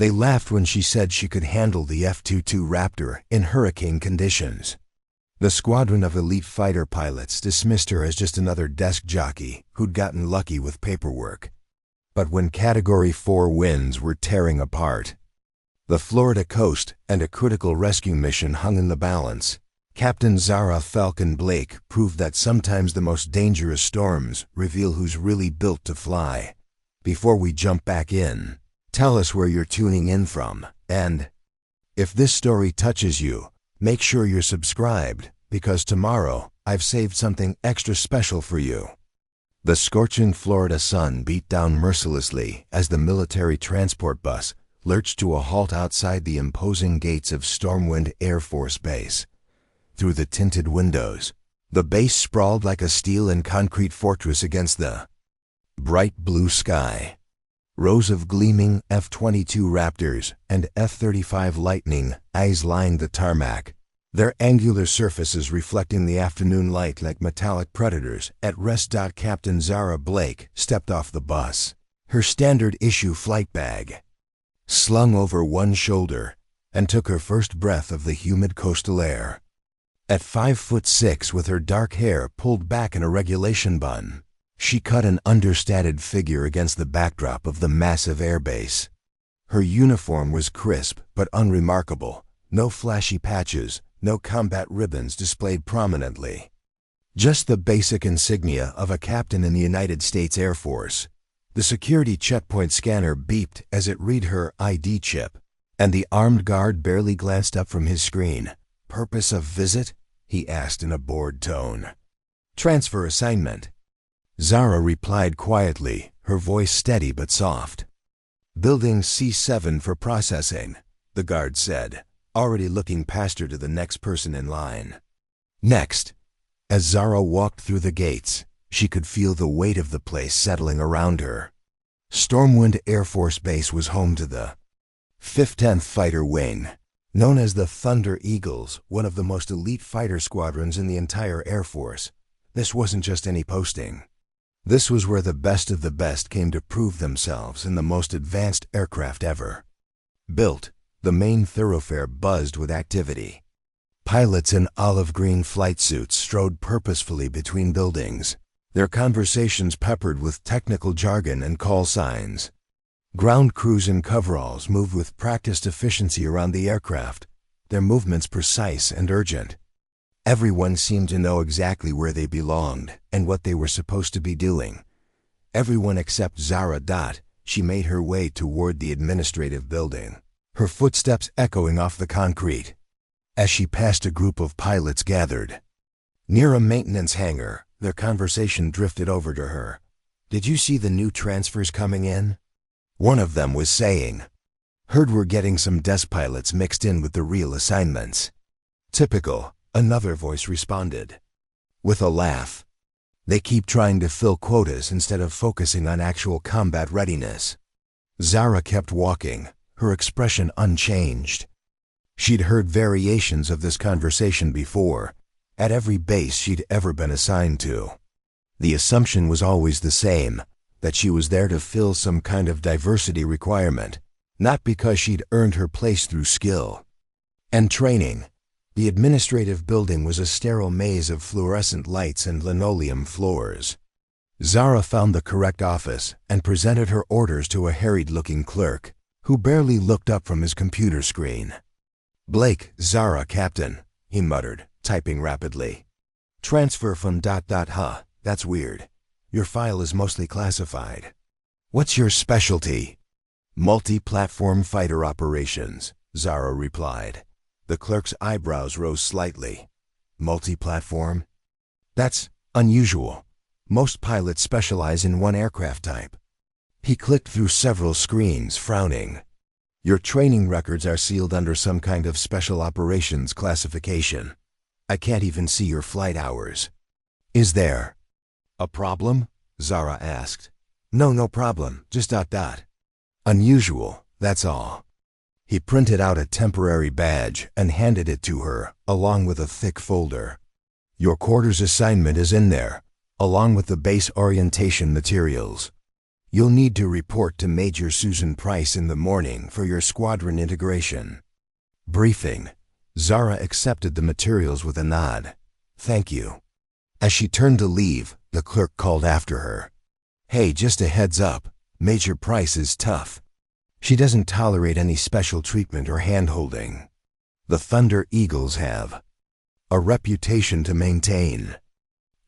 They laughed when she said she could handle the F-22 Raptor in hurricane conditions. The squadron of elite fighter pilots dismissed her as just another desk jockey who'd gotten lucky with paperwork. But when Category 4 winds were tearing apart, the Florida coast and a critical rescue mission hung in the balance, Captain Zara Falcon Blake proved that sometimes the most dangerous storms reveal who's really built to fly. Before we jump back in, tell us where you're tuning in from, and if this story touches you, make sure you're subscribed, because tomorrow I've saved something extra special for you. The scorching Florida sun beat down mercilessly as the military transport bus lurched to a halt outside the imposing gates of Stormwind Air Force Base. Through the tinted windows, the base sprawled like a steel and concrete fortress against the bright blue sky. Rows of gleaming F-22 Raptors and F-35 Lightning eyes lined the tarmac, their angular surfaces reflecting the afternoon light like metallic predators at rest. Captain Zara Blake stepped off the bus, her standard-issue flight bag slung over one shoulder, and took her first breath of the humid coastal air. At 5'6", with her dark hair pulled back in a regulation bun, she cut an understated figure against the backdrop of the massive airbase. Her uniform was crisp but unremarkable, no flashy patches, no combat ribbons displayed prominently. Just the basic insignia of a captain in the United States Air Force. The security checkpoint scanner beeped as it read her ID chip, and the armed guard barely glanced up from his screen. "Purpose of visit?" he asked in a bored tone. "Transfer assignment." Zara replied quietly, her voice steady but soft. "Building C7 for processing," the guard said, already looking past her to the next person in line. Next, as Zara walked through the gates, she could feel the weight of the place settling around her. Stormwind Air Force Base was home to the 5th Fighter Wing, known as the Thunder Eagles, one of the most elite fighter squadrons in the entire Air Force. This wasn't just any posting. This was where the best of the best came to prove themselves in the most advanced aircraft ever built. The main thoroughfare buzzed with activity. Pilots in olive-green flight suits strode purposefully between buildings, their conversations peppered with technical jargon and call signs. Ground crews in coveralls moved with practiced efficiency around the aircraft, their movements precise and urgent. Everyone seemed to know exactly where they belonged and what they were supposed to be doing. Everyone except Zara. She made her way toward the administrative building, her footsteps echoing off the concrete. As she passed a group of pilots gathered near a maintenance hangar, their conversation drifted over to her. "Did you see the new transfers coming in?" one of them was saying. "Heard we're getting some desk pilots mixed in with the real assignments." "Typical," another voice responded, with a laugh. "They keep trying to fill quotas instead of focusing on actual combat readiness." Zara kept walking, her expression unchanged. She'd heard variations of this conversation before, at every base she'd ever been assigned to. The assumption was always the same, that she was there to fill some kind of diversity requirement, not because she'd earned her place through skill and training. The administrative building was a sterile maze of fluorescent lights and linoleum floors. Zara found the correct office and presented her orders to a harried-looking clerk, who barely looked up from his computer screen. "Blake, Zara, Captain," he muttered, typing rapidly. "Transfer from ... Huh, that's weird. Your file is mostly classified. What's your specialty?" "Multi-platform fighter operations," Zara replied. The clerk's eyebrows rose slightly. "Multi-platform? That's unusual. Most pilots specialize in one aircraft type." He clicked through several screens, frowning. "Your training records are sealed under some kind of special operations classification. I can't even see your flight hours." "Is there a problem?" Zara asked. No problem, just ... Unusual, that's all." He printed out a temporary badge and handed it to her, along with a thick folder. "Your quarters assignment is in there, along with the base orientation materials. You'll need to report to Major Susan Price in the morning for your squadron integration. Briefing. Zara accepted the materials with a nod. Thank you. As she turned to leave, the clerk called after her. Hey, just a heads up, Major Price is tough. She doesn't tolerate any special treatment or hand-holding. The Thunder Eagles have a reputation to maintain.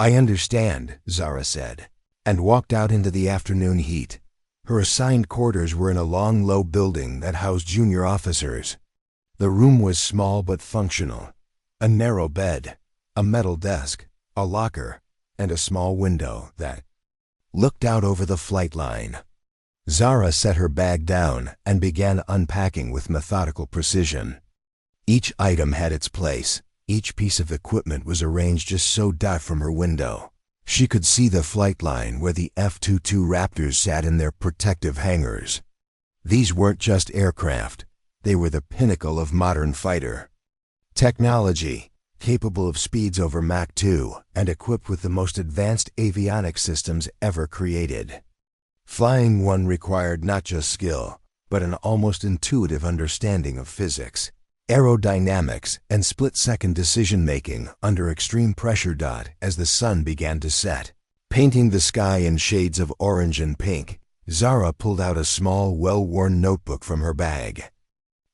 I understand, Zara said, and walked out into the afternoon heat. Her assigned quarters were in a long, low building that housed junior officers. The room was small but functional. A narrow bed, a metal desk, a locker, and a small window that looked out over the flight line. Zara set her bag down and began unpacking with methodical precision. Each item had its place. Each piece of equipment was arranged just so from her window. She could see the flight line where the F-22 Raptors sat in their protective hangars. These weren't just aircraft. They were the pinnacle of modern fighter technology, capable of speeds over Mach 2 and equipped with the most advanced avionics systems ever created. Flying one required not just skill, but an almost intuitive understanding of physics, aerodynamics, and split-second decision-making under extreme pressure. As the sun began to set, painting the sky in shades of orange and pink, Zara pulled out a small, well-worn notebook from her bag.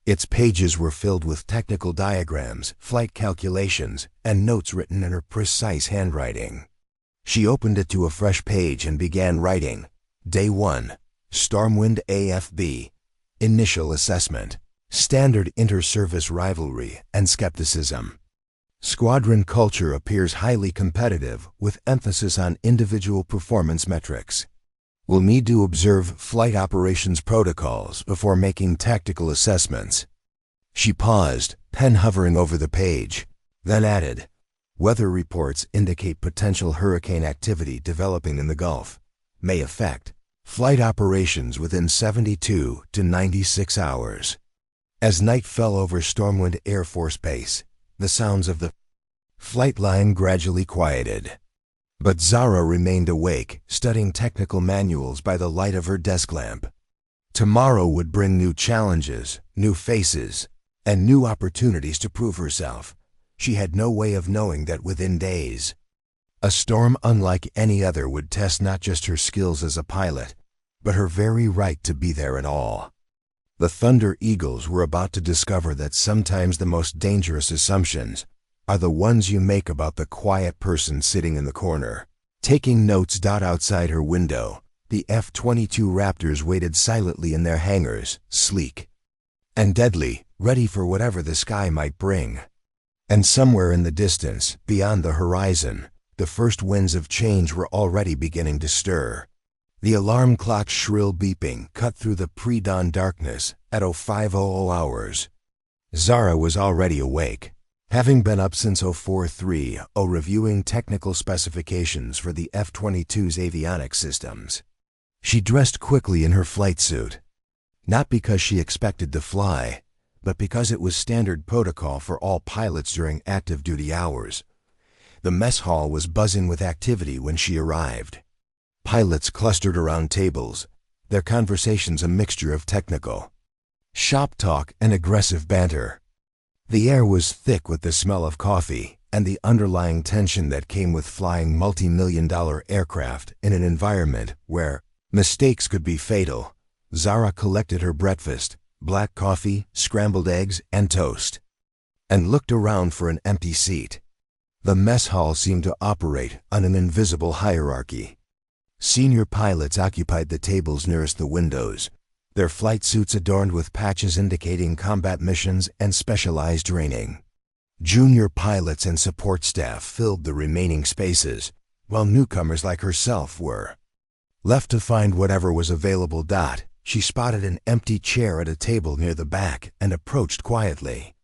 Its pages were filled with technical diagrams, flight calculations, and notes written in her precise handwriting. She opened it to a fresh page and began writing. Day 1. Stormwind AFB. Initial assessment. Standard inter-service rivalry and skepticism. Squadron culture appears highly competitive with emphasis on individual performance metrics. We'll need to observe flight operations protocols before making tactical assessments. She paused, pen hovering over the page, then added, weather reports indicate potential hurricane activity developing in the Gulf. May affect flight operations within 72 to 96 hours. As night fell over Stormwind Air Force Base, the sounds of the flight line gradually quieted. But Zara remained awake, studying technical manuals by the light of her desk lamp. Tomorrow would bring new challenges, new faces, and new opportunities to prove herself. She had no way of knowing that within days, a storm unlike any other would test not just her skills as a pilot, but her very right to be there at all. The Thunder Eagles were about to discover that sometimes the most dangerous assumptions are the ones you make about the quiet person sitting in the corner. Taking notes. Outside her window, the F-22 Raptors waited silently in their hangars, sleek and deadly, ready for whatever the sky might bring. And somewhere in the distance, beyond the horizon, the first winds of change were already beginning to stir. The alarm clock's shrill beeping cut through the pre-dawn darkness at 05:00 hours. Zara was already awake, having been up since 04:30 reviewing technical specifications for the F-22's avionics systems. She dressed quickly in her flight suit, not because she expected to fly, but because it was standard protocol for all pilots during active duty hours. The mess hall was buzzing with activity when she arrived. Pilots clustered around tables, their conversations a mixture of technical shop talk and aggressive banter. The air was thick with the smell of coffee and the underlying tension that came with flying multi-million-dollar aircraft in an environment where mistakes could be fatal. Zara collected her breakfast, black coffee, scrambled eggs, and toast, and looked around for an empty seat. The mess hall seemed to operate on an invisible hierarchy. Senior pilots occupied the tables nearest the windows, their flight suits adorned with patches indicating combat missions and specialized training. Junior pilots and support staff filled the remaining spaces, while newcomers like herself were left to find whatever was available. She spotted an empty chair at a table near the back and approached quietly.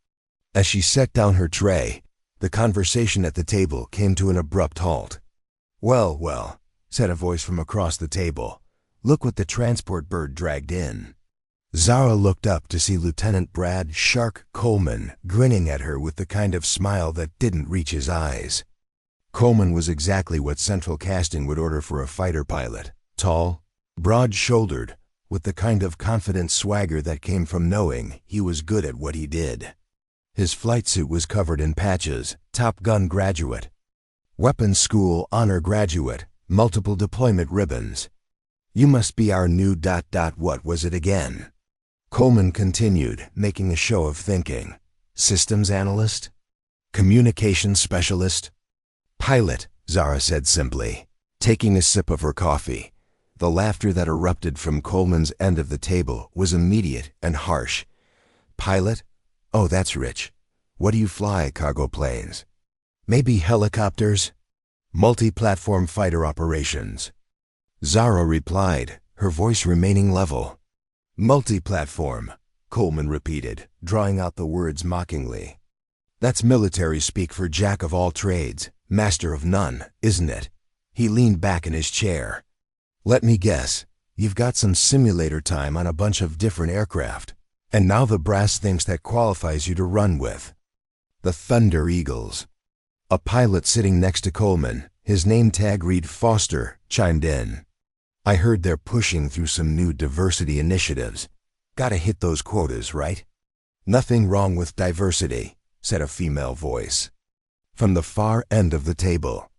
As she set down her tray, the conversation at the table came to an abrupt halt. Well, said a voice from across the table. Look what the transport bird dragged in. Zara looked up to see Lieutenant Brad "Shark" Coleman grinning at her with the kind of smile that didn't reach his eyes. Coleman was exactly what central casting would order for a fighter pilot. Tall, Broad-shouldered, with the kind of confident swagger that came from knowing he was good at what he did. His flight suit was covered in patches, Top Gun graduate, weapons school honor graduate, multiple deployment ribbons. You must be our new ... What was it again? Coleman continued, making a show of thinking. Systems analyst? Communications specialist? Pilot, Zara said simply, taking a sip of her coffee. The laughter that erupted from Coleman's end of the table was immediate and harsh. Pilot? Oh, that's rich. What do you fly, cargo planes? Maybe helicopters? Multi-platform fighter operations. Zara replied, her voice remaining level. Multi-platform, Coleman repeated, drawing out the words mockingly. That's military speak for jack of all trades, master of none, isn't it? He leaned back in his chair. Let me guess, you've got some simulator time on a bunch of different aircraft, and now the brass thinks that qualifies you to run with. The Thunder Eagles. A pilot sitting next to Coleman, his name tag read Foster, chimed in. I heard they're pushing through some new diversity initiatives. Gotta hit those quotas, right? Nothing wrong with diversity, said a female voice. From the far end of the table.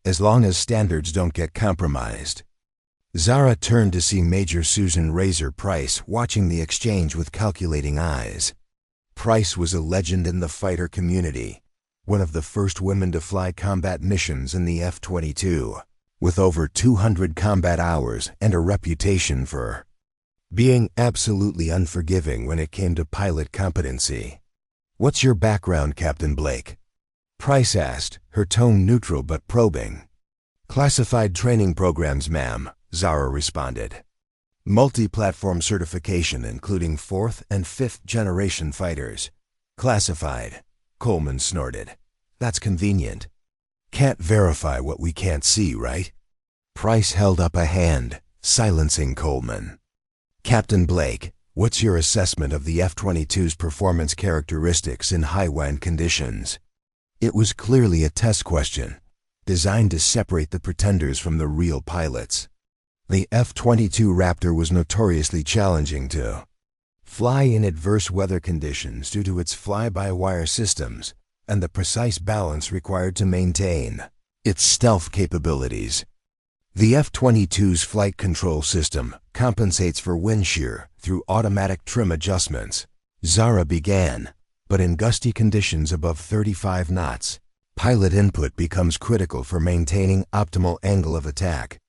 As long as standards don't get compromised. Zara turned to see Major Susan Razor Price watching the exchange with calculating eyes. Price was a legend in the fighter community, one of the first women to fly combat missions in the F-22, with over 200 combat hours and a reputation for being absolutely unforgiving when it came to pilot competency. What's your background, Captain Blake? Price asked, her tone neutral but probing. Classified training programs, ma'am, Zara responded. Multi-platform certification including 4th and 5th generation fighters. Classified, Coleman snorted. That's convenient. Can't verify what we can't see, right? Price held up a hand, silencing Coleman. Captain Blake, what's your assessment of the F-22's performance characteristics in high wind conditions? It was clearly a test question, designed to separate the pretenders from the real pilots. The F-22 Raptor was notoriously challenging to fly in adverse weather conditions due to its fly-by-wire systems and the precise balance required to maintain its stealth capabilities. The F-22's flight control system compensates for wind shear through automatic trim adjustments. Zara began, but in gusty conditions above 35 knots, pilot input becomes critical for maintaining optimal angle of attack.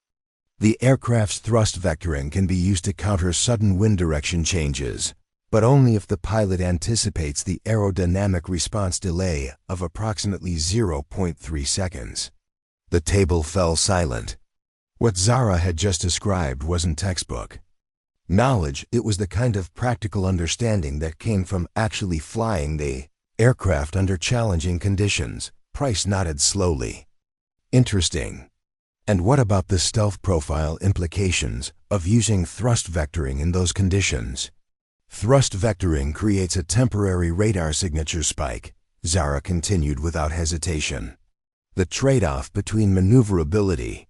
The aircraft's thrust vectoring can be used to counter sudden wind direction changes, but only if the pilot anticipates the aerodynamic response delay of approximately 0.3 seconds. The table fell silent. What Zara had just described wasn't textbook knowledge, it was the kind of practical understanding that came from actually flying the aircraft under challenging conditions. Price nodded slowly. Interesting. And what about the stealth profile implications of using thrust vectoring in those conditions? Thrust vectoring creates a temporary radar signature spike, Zara continued without hesitation. The trade-off between maneuverability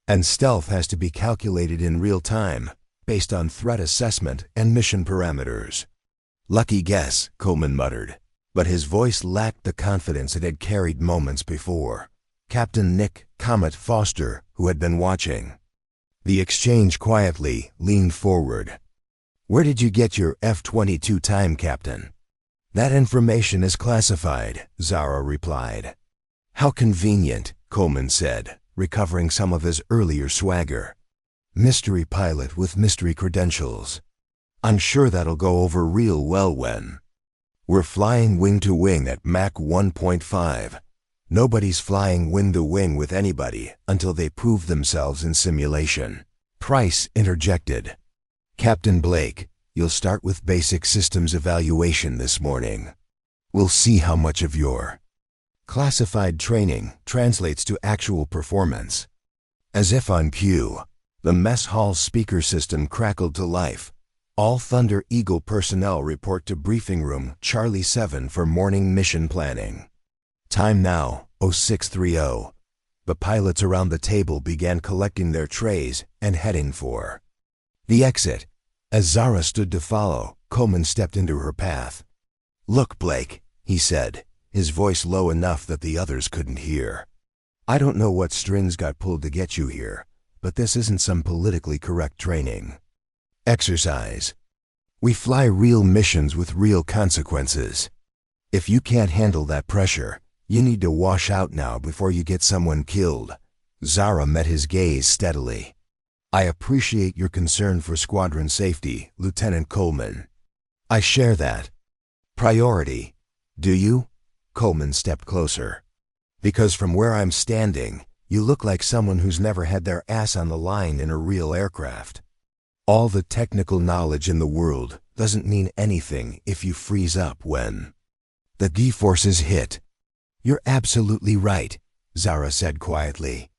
and stealth has to be calculated in real time, based on threat assessment and mission parameters. Lucky guess, Coleman muttered, but his voice lacked the confidence it had carried moments before. Captain Nick Comet Foster, who had been watching the exchange quietly, leaned forward. Where did you get your F-22 time, Captain? That information is classified, Zara replied. How convenient, Coleman said, recovering some of his earlier swagger. Mystery pilot with mystery credentials. I'm sure that'll go over real well when we're flying wing to wing at Mach 1.5. Nobody's flying wing to wing with anybody until they prove themselves in simulation. Price interjected. Captain Blake, you'll start with basic systems evaluation this morning. We'll see how much of your classified training translates to actual performance. As if on cue, the mess hall speaker system crackled to life. All Thunder Eagle personnel report to briefing room Charlie 7 for morning mission planning. Time now, 0630. The pilots around the table began collecting their trays and heading for The exit. As Zara stood to follow, Coleman stepped into her path. "Look, Blake," he said, his voice low enough that the others couldn't hear. "I don't know what strings got pulled to get you here, but this isn't some politically correct training exercise. We fly real missions with real consequences. If you can't handle that pressure, you need to wash out now before you get someone killed." Zara met his gaze steadily. "I appreciate your concern for squadron safety, Lieutenant Coleman. I share that priority. Do you?" Coleman stepped closer. "Because from where I'm standing, you look like someone who's never had their ass on the line in a real aircraft. All the technical knowledge in the world doesn't mean anything if you freeze up when the G-forces hit." "You're absolutely right," Zara said quietly.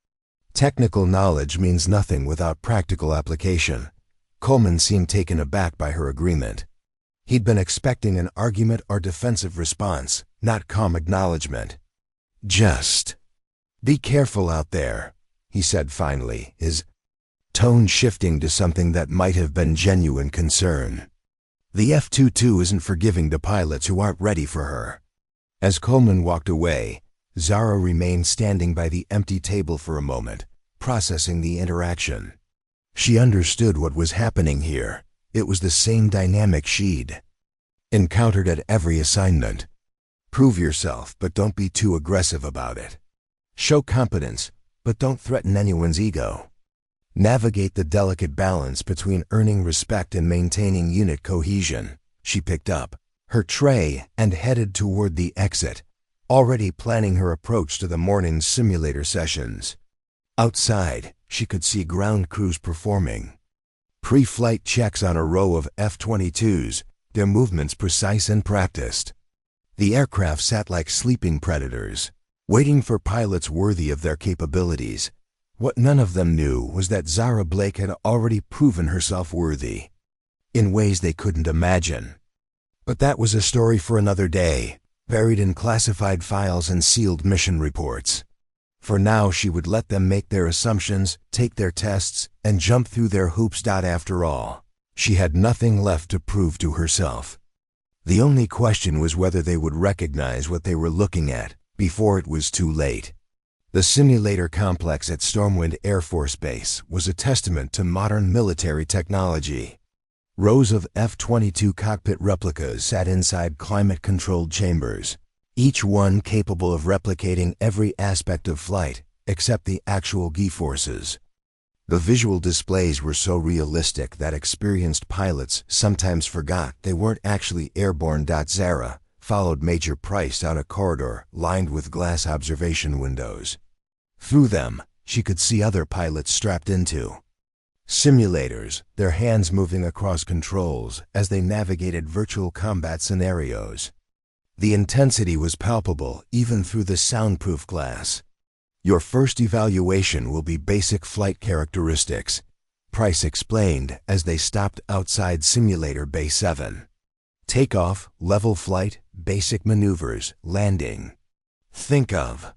"Technical knowledge means nothing without practical application." Coleman seemed taken aback by her agreement. He'd been expecting an argument or defensive response, not calm acknowledgement. "Just be careful out there," he said finally, his tone shifting to something that might have been genuine concern. "The F-22 isn't forgiving to pilots who aren't ready for her." As Coleman walked away, Zara remained standing by the empty table for a moment, processing the interaction. She understood what was happening here. It was the same dynamic she'd encountered at every assignment. Prove yourself, but don't be too aggressive about it. Show competence, but don't threaten anyone's ego. Navigate the delicate balance between earning respect and maintaining unit cohesion. She picked up her tray and headed toward the exit, already planning her approach to the morning's simulator sessions. Outside, she could see ground crews performing pre-flight checks on a row of F-22s, their movements precise and practiced. The aircraft sat like sleeping predators, waiting for pilots worthy of their capabilities. What none of them knew was that Zara Blake had already proven herself worthy, in ways they couldn't imagine. But that was a story for another day, buried in classified files and sealed mission reports. For now, she would let them make their assumptions, take their tests, and jump through their hoops. After all, she had nothing left to prove to herself. The only question was whether they would recognize what they were looking at before it was too late. The simulator complex at Stormwind Air Force Base was a testament to modern military technology. Rows of F-22 cockpit replicas sat inside climate-controlled chambers, each one capable of replicating every aspect of flight except the actual G-forces. The visual displays were so realistic that experienced pilots sometimes forgot they weren't actually airborne. Zara followed Major Price down a corridor lined with glass observation windows. Through them, she could see other pilots strapped into simulators, their hands moving across controls as they navigated virtual combat scenarios. The intensity was palpable even through the soundproof glass. "Your first evaluation will be basic flight characteristics," Price explained as they stopped outside Simulator Bay 7. "Takeoff, level flight, basic maneuvers, landing. Think of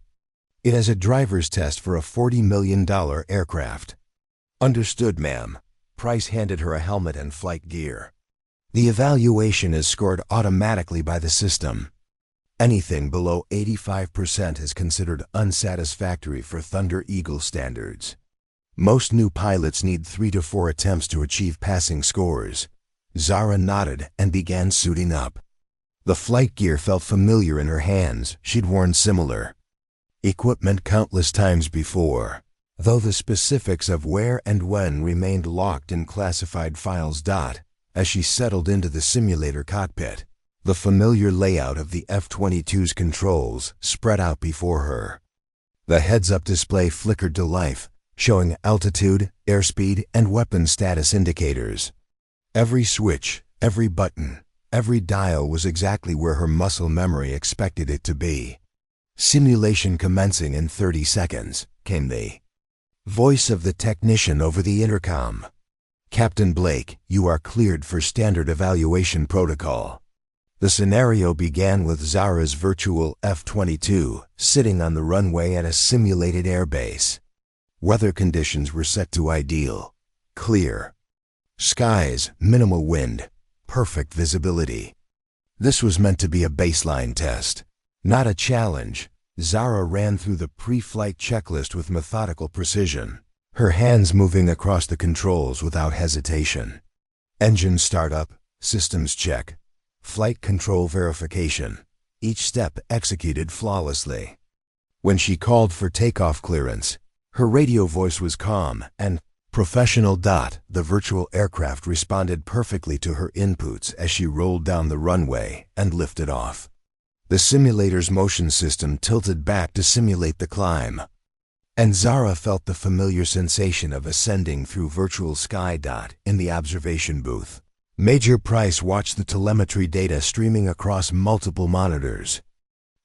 it as a driver's test for a $40 million aircraft." "Understood, ma'am." Price handed her a helmet and flight gear. "The evaluation is scored automatically by the system. Anything below 85% is considered unsatisfactory for Thunder Eagle standards. Most new pilots need 3 to 4 attempts to achieve passing scores." Zara nodded and began suiting up. The flight gear felt familiar in her hands. She'd worn similar equipment countless times before, though the specifics of where and when remained locked in classified files. As she settled into the simulator cockpit, the familiar layout of the F-22's controls spread out before her. The heads-up display flickered to life, showing altitude, airspeed, and weapon status indicators. Every switch, every button, every dial was exactly where her muscle memory expected it to be. "Simulation commencing in 30 seconds, came the voice of the technician over the intercom. "Captain Blake, you are cleared for standard evaluation protocol." The scenario began with Zara's virtual F-22 sitting on the runway at a simulated airbase. Weather conditions were set to ideal. Clear Skies, minimal wind, perfect visibility. This was meant to be a baseline test, not a challenge. Zara ran through the pre-flight checklist with methodical precision, her hands moving across the controls without hesitation. Engine startup, systems check, flight control verification, each step executed flawlessly. When she called for takeoff clearance, her radio voice was calm and professional. The virtual aircraft responded perfectly to her inputs as she rolled down the runway and lifted off. The simulator's motion system tilted back to simulate the climb, and Zara felt the familiar sensation of ascending through virtual sky. In the observation booth, Major Price watched the telemetry data streaming across multiple monitors.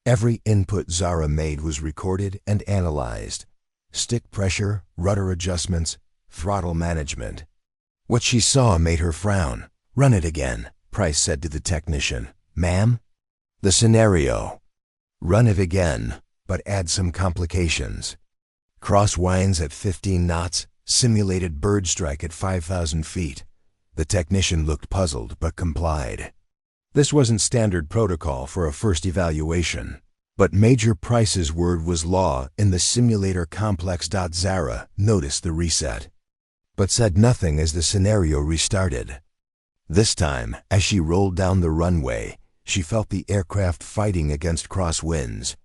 Every input Zara made was recorded and analyzed. Stick pressure, rudder adjustments, throttle management. What she saw made her frown. "Run it again," Price said to the technician. "Ma'am?" "The scenario." "Run it again, but add some complications. Crosswinds at 15 knots, simulated bird strike at 5,000 feet. The technician looked puzzled but complied. This wasn't standard protocol for a first evaluation, but Major Price's word was law in the simulator complex. Zara noticed the reset, but said nothing as the scenario restarted. This time, as she rolled down the runway, she felt the aircraft fighting against crosswinds.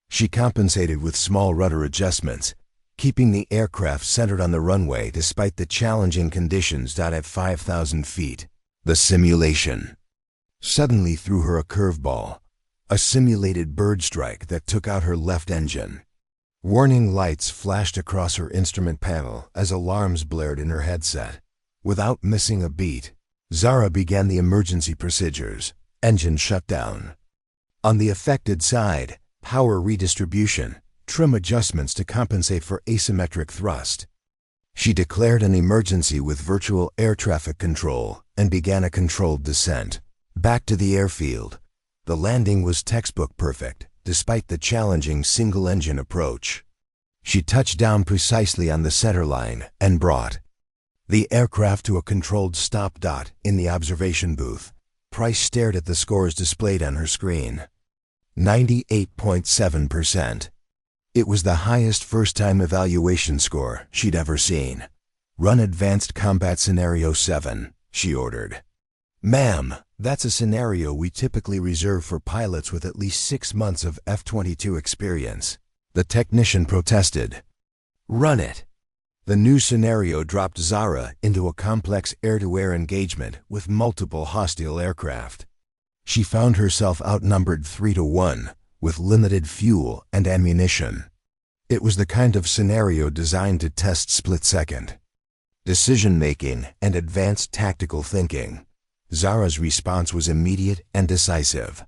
She compensated with small rudder adjustments, keeping the aircraft centered on the runway despite the challenging conditions. At 5,000 feet, the simulation suddenly threw her a curveball, a simulated bird strike that took out her left engine. Warning lights flashed across her instrument panel as alarms blared in her headset. Without missing a beat, Zara began the emergency procedures. Engine shutdown. On the affected side, power redistribution, trim adjustments to compensate for asymmetric thrust. She declared an emergency with virtual air traffic control and began a controlled descent. Back to the airfield. The landing was textbook perfect, despite the challenging single-engine approach. She touched down precisely on the center line and brought the aircraft to a controlled stop. In the observation booth, Price stared at the scores displayed on her screen. 98.7%. It was the highest first-time evaluation score she'd ever seen. "Run Advanced Combat Scenario 7, she ordered. "Ma'am, that's a scenario we typically reserve for pilots with at least 6 months of F-22 experience," the technician protested. "Run it." The new scenario dropped Zara into a complex air-to-air engagement with multiple hostile aircraft. She found herself outnumbered 3-1, with limited fuel and ammunition. It was the kind of scenario designed to test split-second decision-making and advanced tactical thinking. Zara's response was immediate and decisive.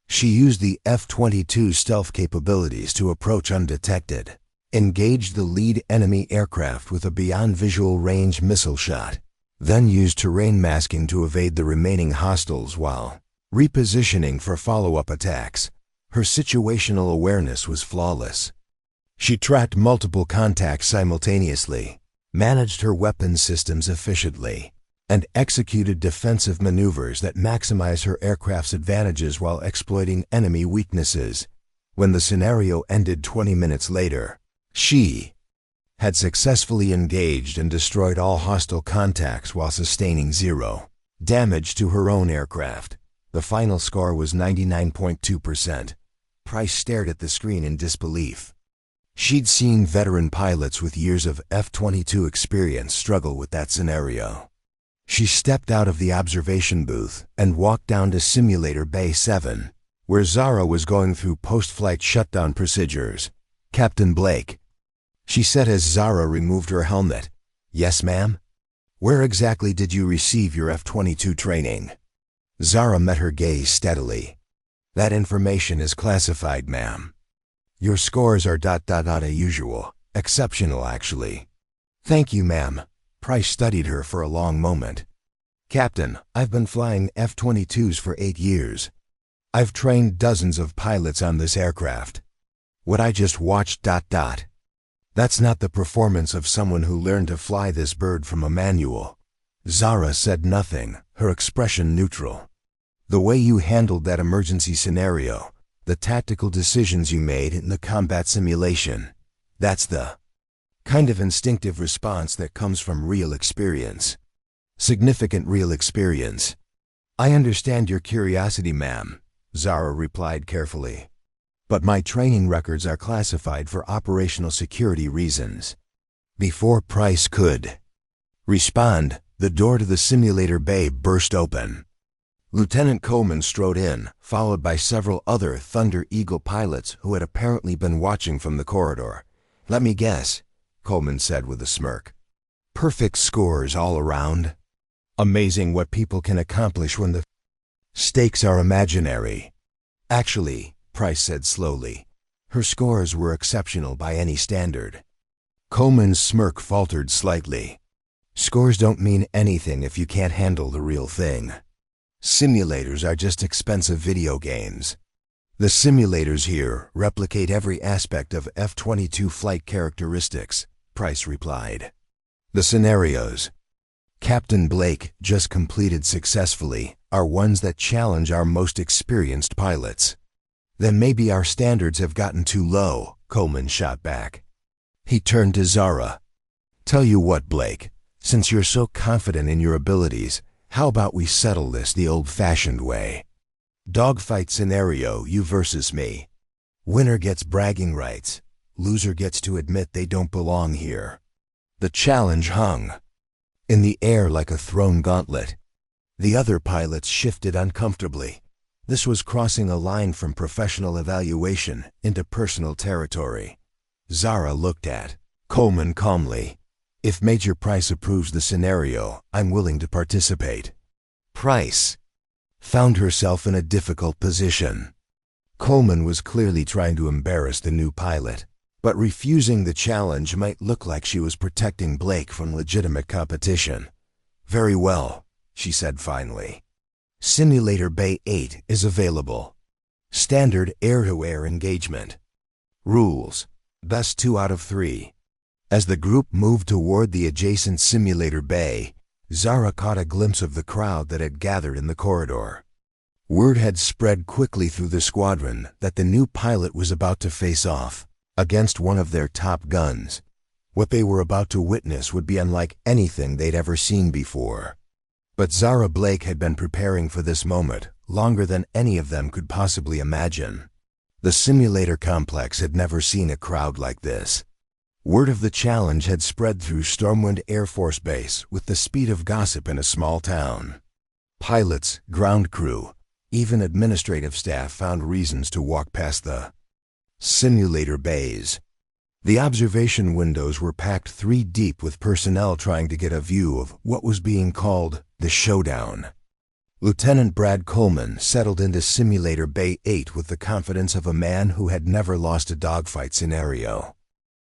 She used the F-22 stealth capabilities to approach undetected, engaged the lead enemy aircraft with a beyond visual range missile shot, then used terrain masking to evade the remaining hostiles while repositioning for follow-up attacks. Her situational awareness was flawless. She tracked multiple contacts simultaneously, managed her weapon systems efficiently, and executed defensive maneuvers that maximized her aircraft's advantages while exploiting enemy weaknesses. When the scenario ended 20 minutes later, she had successfully engaged and destroyed all hostile contacts while sustaining 0 damage to her own aircraft. The final score was 99.2%. Price stared at the screen in disbelief. She'd seen veteran pilots with years of F-22 experience struggle with that scenario. She stepped out of the observation booth and walked down to Simulator Bay 7, where Zara was going through post-flight shutdown procedures. "Captain Blake," she said as Zara removed her helmet. "Yes, ma'am?" "Where exactly did you receive your F-22 training?" Zara met her gaze steadily. "That information is classified, ma'am. Your scores are ... usual. Exceptional, actually." "Thank you, ma'am." Price studied her for a long moment. "Captain, I've been flying F-22s for 8 years. I've trained dozens of pilots on this aircraft. What I just watched ... that's not the performance of someone who learned to fly this bird from a manual. Zara said nothing, her expression neutral. The way you handled that emergency scenario, the tactical decisions you made in the combat simulation, that's the kind of instinctive response that comes from real experience. Significant real experience. I understand your curiosity, ma'am, Zara replied carefully. But my training records are classified for operational security reasons. Before Price could respond, the door to the simulator bay burst open. Lieutenant Coleman strode in, followed by several other Thunder Eagle pilots who had apparently been watching from the corridor. Let me guess, Coleman said with a smirk. Perfect scores all around. Amazing what people can accomplish when the stakes are imaginary. Actually, Price said slowly, her scores were exceptional by any standard. Coleman's smirk faltered slightly. Scores don't mean anything if you can't handle the real thing. Simulators are just expensive video games. The simulators here replicate every aspect of F-22 flight characteristics, Price replied. The scenarios Captain Blake just completed successfully are ones that challenge our most experienced pilots. Then maybe our standards have gotten too low, Coleman shot back. He turned to Zara. Tell you what, Blake, since you're so confident in your abilities, how about we settle this the old-fashioned way? Dogfight scenario, you versus me. Winner gets bragging rights. Loser gets to admit they don't belong here. The challenge hung in the air like a thrown gauntlet. The other pilots shifted uncomfortably. This was crossing a line from professional evaluation into personal territory. Zara looked at Coleman calmly. If Major Price approves the scenario, I'm willing to participate. Price found herself in a difficult position. Coleman was clearly trying to embarrass the new pilot, but refusing the challenge might look like she was protecting Blake from legitimate competition. Very well, she said finally. Simulator Bay 8 is available. Standard air-to-air engagement. Rules. Best 2 out of 3. As the group moved toward the adjacent simulator bay, Zara caught a glimpse of the crowd that had gathered in the corridor. Word had spread quickly through the squadron that the new pilot was about to face off against one of their top guns. What they were about to witness would be unlike anything they'd ever seen before. But Zara Blake had been preparing for this moment longer than any of them could possibly imagine. The simulator complex had never seen a crowd like this. Word of the challenge had spread through Stormwind Air Force Base with the speed of gossip in a small town. Pilots, ground crew, even administrative staff found reasons to walk past the simulator bays. The observation windows were packed 3 deep with personnel trying to get a view of what was being called the showdown. Lieutenant Brad Coleman settled into Simulator Bay 8 with the confidence of a man who had never lost a dogfight scenario.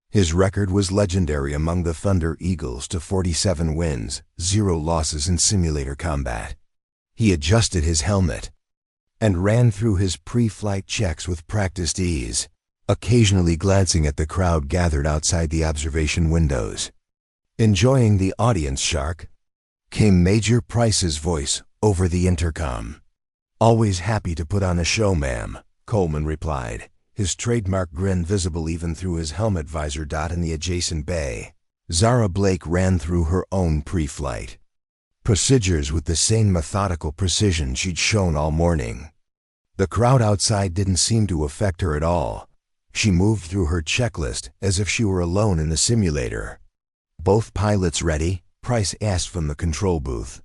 His record was legendary among the Thunder Eagles to 47 wins, 0 losses in simulator combat. He adjusted his helmet and ran through his pre-flight checks with practiced ease, occasionally glancing at the crowd gathered outside the observation windows. Enjoying the audience, Shark? Came Major Price's voice over the intercom. Always happy to put on a show, ma'am, Coleman replied, his trademark grin visible even through his helmet visor. In the adjacent bay, Zara Blake ran through her own pre-flight procedures with the same methodical precision she'd shown all morning. The crowd outside didn't seem to affect her at all. She moved through her checklist as if she were alone in the simulator. Both pilots ready? Price asked from the control booth.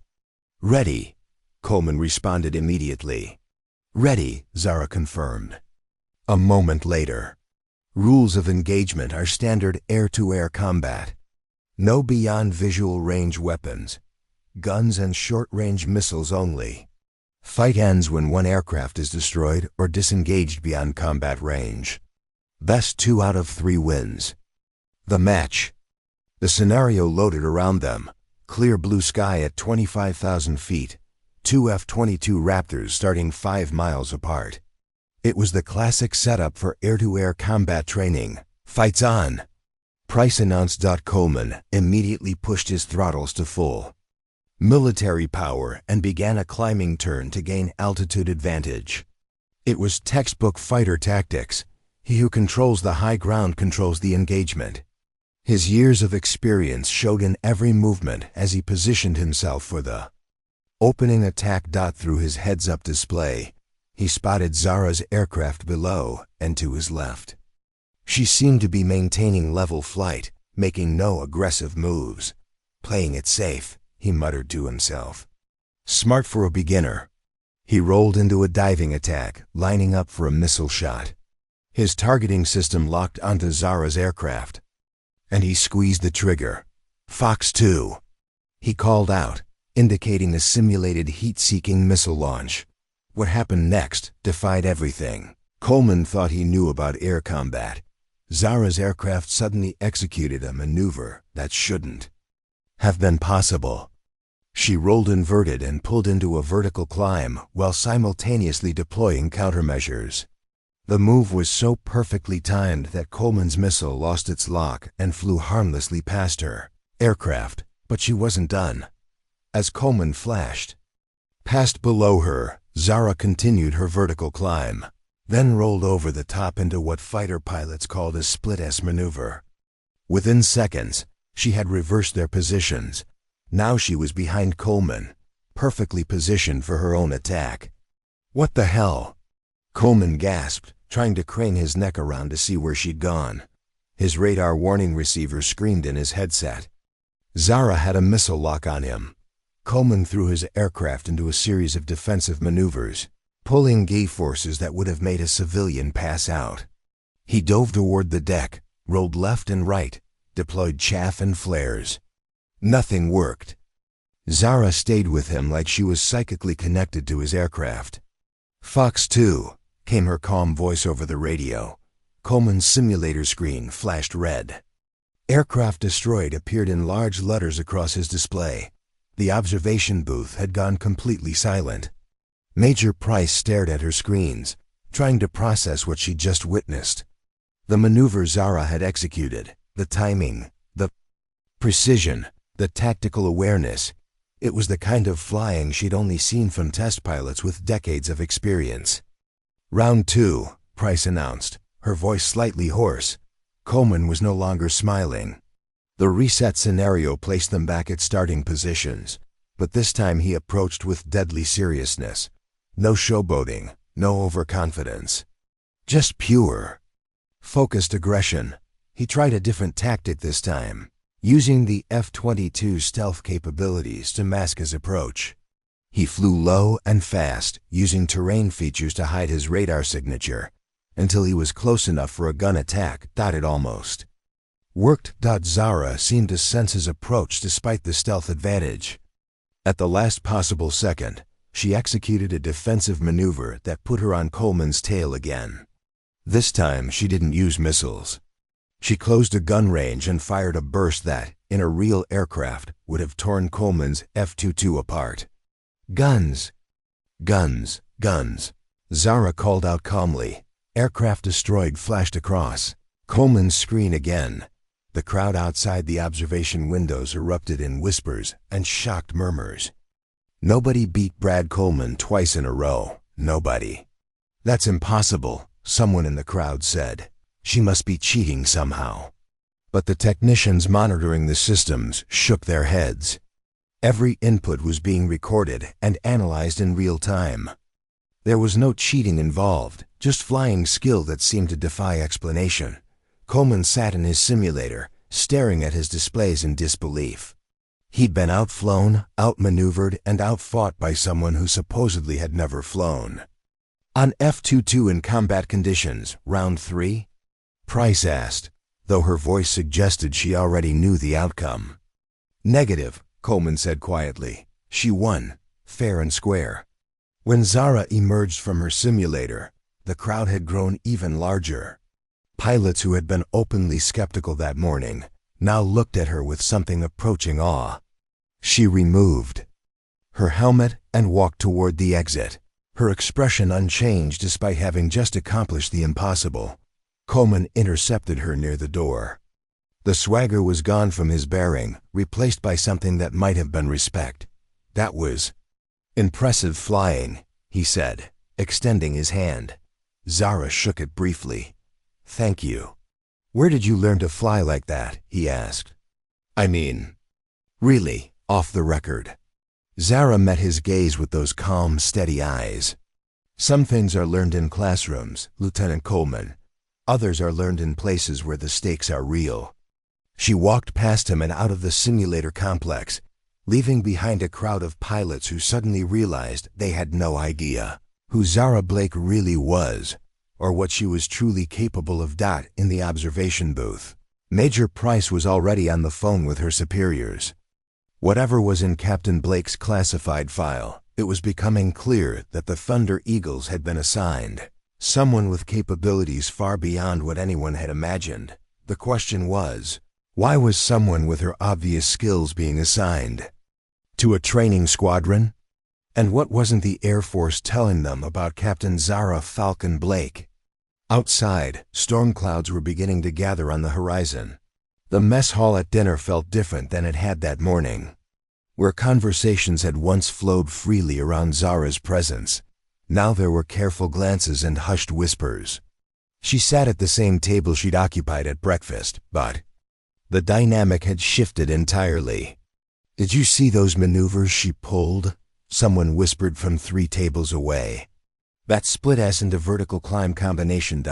Ready, Coleman responded immediately. Ready, Zara confirmed. A moment later. Rules of engagement are standard air-to-air combat. No beyond visual range weapons. Guns and short-range missiles only. Fight ends when one aircraft is destroyed or disengaged beyond combat range. Best 2 out of 3 wins. The match. The scenario loaded around them. Clear blue sky at 25,000 feet. 2 F-22 Raptors starting 5 miles apart. It was the classic setup for air-to-air combat training. Fights on! Price announced. Coleman immediately pushed his throttles to full. military power, and began a climbing turn to gain altitude advantage. It was textbook fighter tactics. He who controls the high ground controls the engagement. His years of experience showed in every movement as he positioned himself for the opening attack. Through his heads-up display, he spotted Zara's aircraft below and to his left. She seemed to be maintaining level flight, making no aggressive moves. Playing it safe, he muttered to himself. Smart for a beginner. He rolled into a diving attack, lining up for a missile shot. His targeting system locked onto Zara's aircraft, and he squeezed the trigger. Fox 2. He called out, indicating a simulated heat-seeking missile launch. What happened next defied everything. Coleman thought he knew about air combat. Zara's aircraft suddenly executed a maneuver that shouldn't have been possible. She rolled inverted and pulled into a vertical climb while simultaneously deploying countermeasures. The move was so perfectly timed that Coleman's missile lost its lock and flew harmlessly past her aircraft, but she wasn't done. As Coleman flashed past below her, Zara continued her vertical climb, then rolled over the top into what fighter pilots called a split-S maneuver. Within seconds, she had reversed their positions. Now she was behind Coleman, perfectly positioned for her own attack. What the hell? Coleman gasped, trying to crane his neck around to see where she'd gone. His radar warning receiver screamed in his headset. Zara had a missile lock on him. Coleman threw his aircraft into a series of defensive maneuvers, pulling G-forces that would have made a civilian pass out. He dove toward the deck, rolled left and right, deployed chaff and flares. Nothing worked. Zara stayed with him like she was psychically connected to his aircraft. Fox 2, came her calm voice over the radio. Coleman's simulator screen flashed red. Aircraft destroyed appeared in large letters across his display. The observation booth had gone completely silent. Major Price stared at her screens, trying to process what she'd just witnessed. The maneuver Zara had executed, the timing, the precision, the tactical awareness. It was the kind of flying she'd only seen from test pilots with decades of experience. Round 2, Price announced, her voice slightly hoarse. Coleman was no longer smiling. The reset scenario placed them back at starting positions, but this time he approached with deadly seriousness. No showboating, no overconfidence. Just pure, focused aggression. He tried a different tactic this time, using the F-22 stealth capabilities to mask his approach. He flew low and fast, using terrain features to hide his radar signature, until he was close enough for a gun attack. It almost worked. Zara seemed to sense his approach despite the stealth advantage. At the last possible second, she executed a defensive maneuver that put her on Coleman's tail again. This time, she didn't use missiles. She closed a gun range and fired a burst that, in a real aircraft, would have torn Coleman's F-22 apart. Guns! Guns! Guns! Zara called out calmly. Aircraft destroyed flashed across Coleman's screen again. The crowd outside the observation windows erupted in whispers and shocked murmurs. Nobody beat Brad Coleman twice in a row. Nobody. That's impossible, someone in the crowd said. She must be cheating somehow. But the technicians monitoring the systems shook their heads. Every input was being recorded and analyzed in real time. There was no cheating involved, just flying skill that seemed to defy explanation. Coleman sat in his simulator, staring at his displays in disbelief. He'd been outflown, outmaneuvered, and outfought by someone who supposedly had never flown. On F-22 in combat conditions, round 3? Price asked, though her voice suggested she already knew the outcome. Negative, Coleman said quietly. She won, fair and square. When Zara emerged from her simulator, the crowd had grown even larger. Pilots who had been openly skeptical that morning now looked at her with something approaching awe. She removed her helmet and walked toward the exit, her expression unchanged despite having just accomplished the impossible. Coleman intercepted her near the door. The swagger was gone from his bearing, replaced by something that might have been respect. That was impressive flying, he said, extending his hand. Zara shook it briefly. Thank you. Where did you learn to fly like that? He asked. I mean, really, off the record. Zara met his gaze with those calm, steady eyes. Some things are learned in classrooms, Lieutenant Coleman. Others are learned in places where the stakes are real. She walked past him and out of the simulator complex, leaving behind a crowd of pilots who suddenly realized they had no idea who Zara Blake really was, or what she was truly capable of. In the observation booth, Major Price was already on the phone with her superiors. Whatever was in Captain Blake's classified file, it was becoming clear that the Thunder Eagles had been assigned someone with capabilities far beyond what anyone had imagined. The question was, why was someone with her obvious skills being assigned to a training squadron? And what wasn't the Air Force telling them about Captain Zara Falcon Blake? Outside, storm clouds were beginning to gather on the horizon. The mess hall at dinner felt different than it had that morning. Where conversations had once flowed freely around Zara's presence, now there were careful glances and hushed whispers. She sat at the same table she'd occupied at breakfast, but the dynamic had shifted entirely. Did you see those maneuvers she pulled? Someone whispered from 3 tables away. That split-S into vertical climb combination.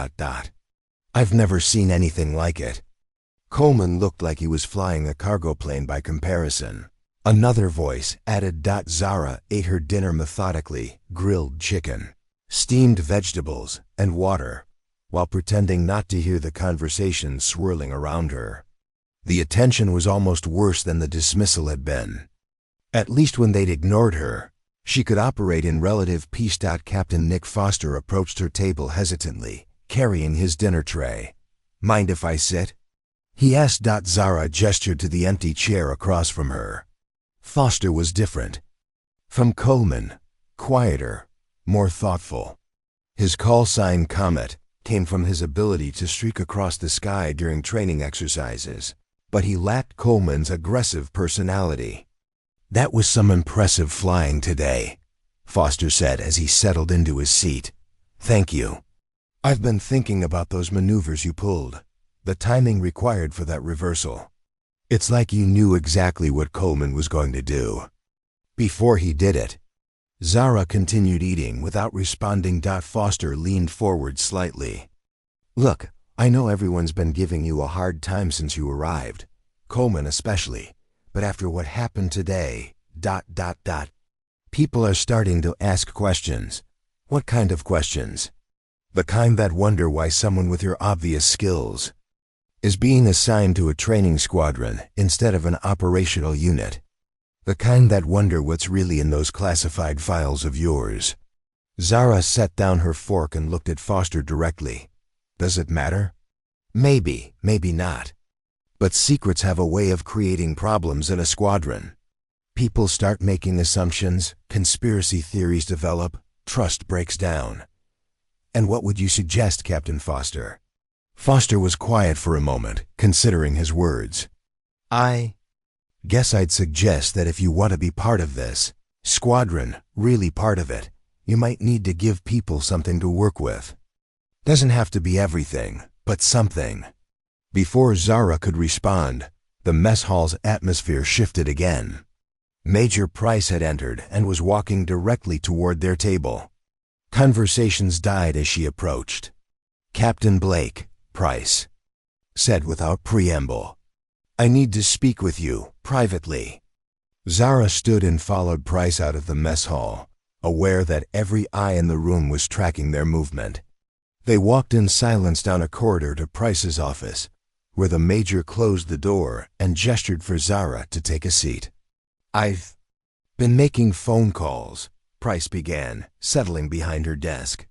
I've never seen anything like it. Coleman looked like he was flying a cargo plane by comparison. Another voice added. Zara ate her dinner methodically, grilled chicken, steamed vegetables, and water, while pretending not to hear the conversation swirling around her. The attention was almost worse than the dismissal had been. At least when they'd ignored her, she could operate in relative peace. Captain Nick Foster approached her table hesitantly, carrying his dinner tray. Mind if I sit? He asked. Zara gestured to the empty chair across from her. Foster was different from Coleman, quieter, more thoughtful. His call sign Comet came from his ability to streak across the sky during training exercises, but he lacked Coleman's aggressive personality. That was some impressive flying today, Foster said as he settled into his seat. Thank you. I've been thinking about those maneuvers you pulled, the timing required for that reversal. It's like you knew exactly what Coleman was going to do before he did it. Zara continued eating without responding. Foster leaned forward slightly. Look, I know everyone's been giving you a hard time since you arrived, Coleman especially, but after what happened today, people are starting to ask questions. What kind of questions? The kind that wonder why someone with your obvious skills is being assigned to a training squadron instead of an operational unit. The kind that wonder what's really in those classified files of yours. Zara set down her fork and looked at Foster directly. Does it matter? Maybe, maybe not. But secrets have a way of creating problems in a squadron. People start making assumptions, conspiracy theories develop, trust breaks down. And what would you suggest, Captain Foster? Foster was quiet for a moment, considering his words. I guess I'd suggest that if you want to be part of this squadron, really part of it, you might need to give people something to work with. Doesn't have to be everything, but something. Before Zara could respond, the mess hall's atmosphere shifted again. Major Price had entered and was walking directly toward their table. Conversations died as she approached. Captain Blake, Price said without preamble. I need to speak with you, privately. Zara stood and followed Price out of the mess hall, aware that every eye in the room was tracking their movement. They walked in silence down a corridor to Price's office, where the Major closed the door and gestured for Zara to take a seat. I've been making phone calls, Price began, settling behind her desk.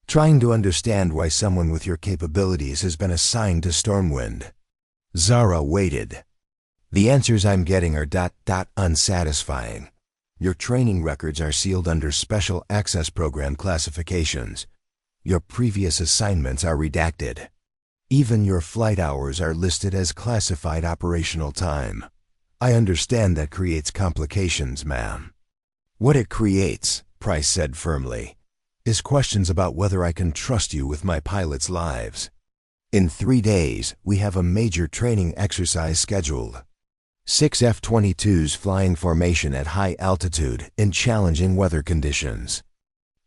Trying to understand why someone with your capabilities has been assigned to Stormwind. Zara waited. The answers I'm getting are unsatisfying. Your training records are sealed under Special Access Program classifications. Your previous assignments are redacted. Even your flight hours are listed as classified operational time. I understand that creates complications, ma'am. What it creates, Price said firmly, is questions about whether I can trust you with my pilots' lives. In 3 days, we have a major training exercise scheduled. 6 F-22s flying formation at high altitude in challenging weather conditions.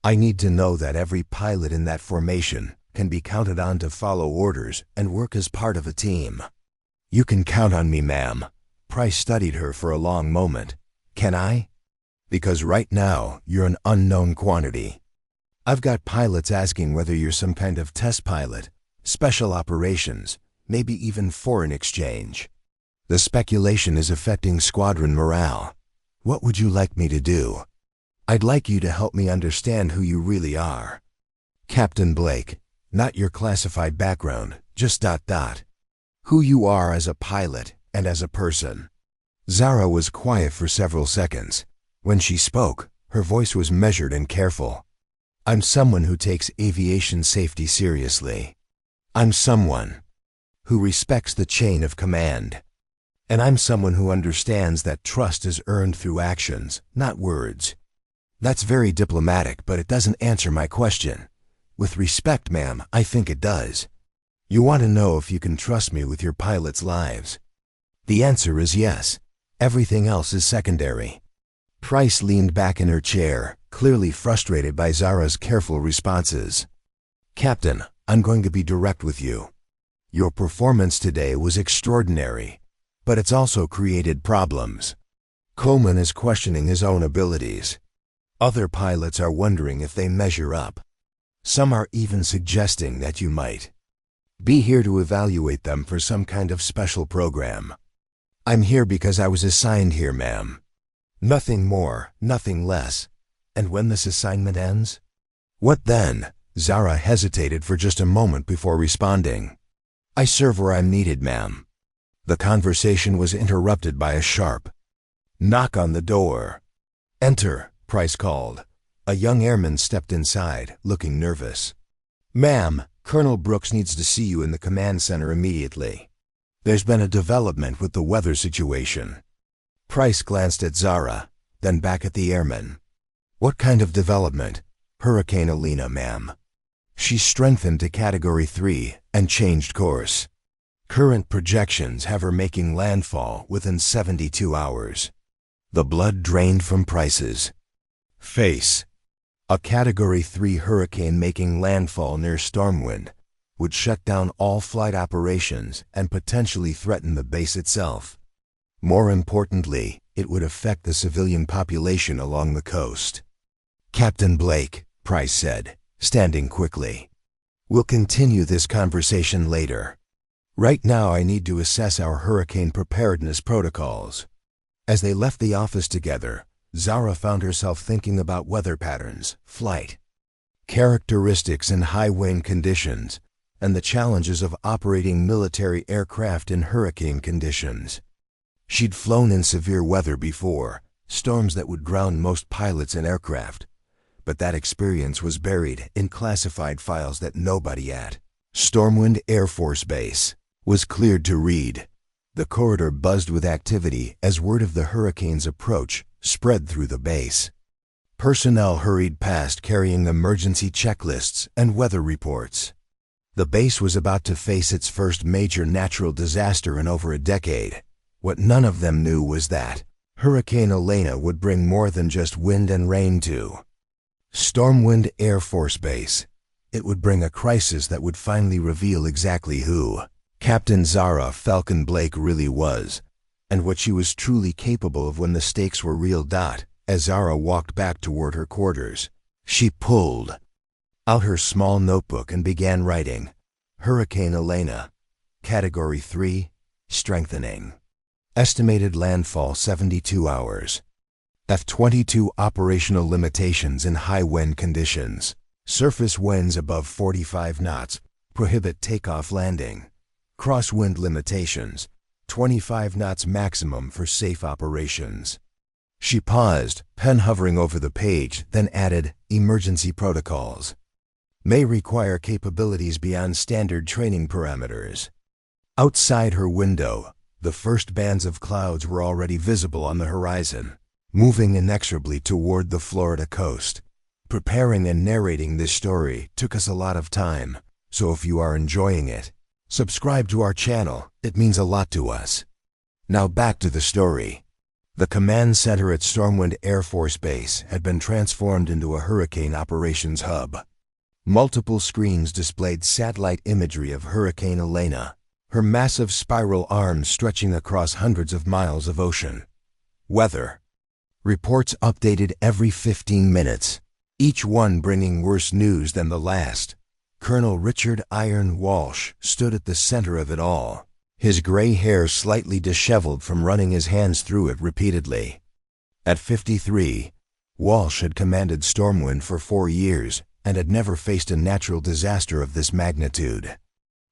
I need to know that every pilot in that formation can be counted on to follow orders and work as part of a team. You can count on me, ma'am. Price studied her for a long moment. Can I? Because right now, you're an unknown quantity. I've got pilots asking whether you're some kind of test pilot, special operations, maybe even foreign exchange. The speculation is affecting squadron morale. What would you like me to do? I'd like you to help me understand who you really are. Captain Blake, not your classified background, just ... Who you are as a pilot and as a person. Zara was quiet for several seconds. When she spoke, her voice was measured and careful. I'm someone who takes aviation safety seriously. I'm someone who respects the chain of command. And I'm someone who understands that trust is earned through actions, not words. That's very diplomatic, but it doesn't answer my question. With respect, ma'am, I think it does. You want to know if you can trust me with your pilots' lives. The answer is yes. Everything else is secondary. Price leaned back in her chair, clearly frustrated by Zara's careful responses. Captain, I'm going to be direct with you. Your performance today was extraordinary, but it's also created problems. Coleman is questioning his own abilities. Other pilots are wondering if they measure up. Some are even suggesting that you might be here to evaluate them for some kind of special program. I'm here because I was assigned here, ma'am. Nothing more, nothing less. And when this assignment ends? What then? Zara hesitated for just a moment before responding. I serve where I'm needed, ma'am. The conversation was interrupted by a sharp knock on the door. Enter, Price called. A young airman stepped inside, looking nervous. Ma'am, Colonel Brooks needs to see you in the command center immediately. There's been a development with the weather situation. Price glanced at Zara, then back at the airman. What kind of development? Hurricane Elena, ma'am. She strengthened to Category 3 and changed course. Current projections have her making landfall within 72 hours. The blood drained from Price's face. A Category 3 hurricane making landfall near Stormwind would shut down all flight operations and potentially threaten the base itself. More importantly, it would affect the civilian population along the coast. Captain Blake, Price said, standing quickly. We'll continue this conversation later. Right now I need to assess our hurricane preparedness protocols. As they left the office together, Zara found herself thinking about weather patterns, flight characteristics in high wind conditions, and the challenges of operating military aircraft in hurricane conditions. She'd flown in severe weather before, storms that would ground most pilots and aircraft, but that experience was buried in classified files that nobody at Stormwind Air Force Base was cleared to read. The corridor buzzed with activity as word of the hurricane's approach spread through the base. Personnel hurried past carrying emergency checklists and weather reports. The base was about to face its first major natural disaster in over a decade. What none of them knew was that Hurricane Elena would bring more than just wind and rain to Stormwind Air Force Base. It would bring a crisis that would finally reveal exactly who Captain Zara Falcon Blake really was, and what she was truly capable of when the stakes were real. As Zara walked back toward her quarters, she pulled out her small notebook and began writing. Hurricane Elena, Category 3, strengthening. Estimated landfall 72 hours. F-22 operational limitations in high wind conditions. Surface winds above 45 knots prohibit takeoff landing. Crosswind limitations, 25 knots maximum for safe operations. She paused, pen hovering over the page, then added, emergency protocols. May require capabilities beyond standard training parameters. Outside her window, the first bands of clouds were already visible on the horizon. moving inexorably toward the Florida coast. Preparing and narrating this story took us a lot of time, so if you are enjoying it, subscribe to our channel. It means a lot to us. Now back to the story. The command center at Stormwind Air Force Base had been transformed into a hurricane operations hub. Multiple screens displayed satellite imagery of Hurricane Elena, her massive spiral arms stretching across hundreds of miles of ocean. Weather reports updated every 15 minutes, each one bringing worse news than the last. Colonel Richard Iron Walsh stood at the center of it all, his gray hair slightly disheveled from running his hands through it repeatedly. At 53, Walsh had commanded Stormwind for 4 years and had never faced a natural disaster of this magnitude.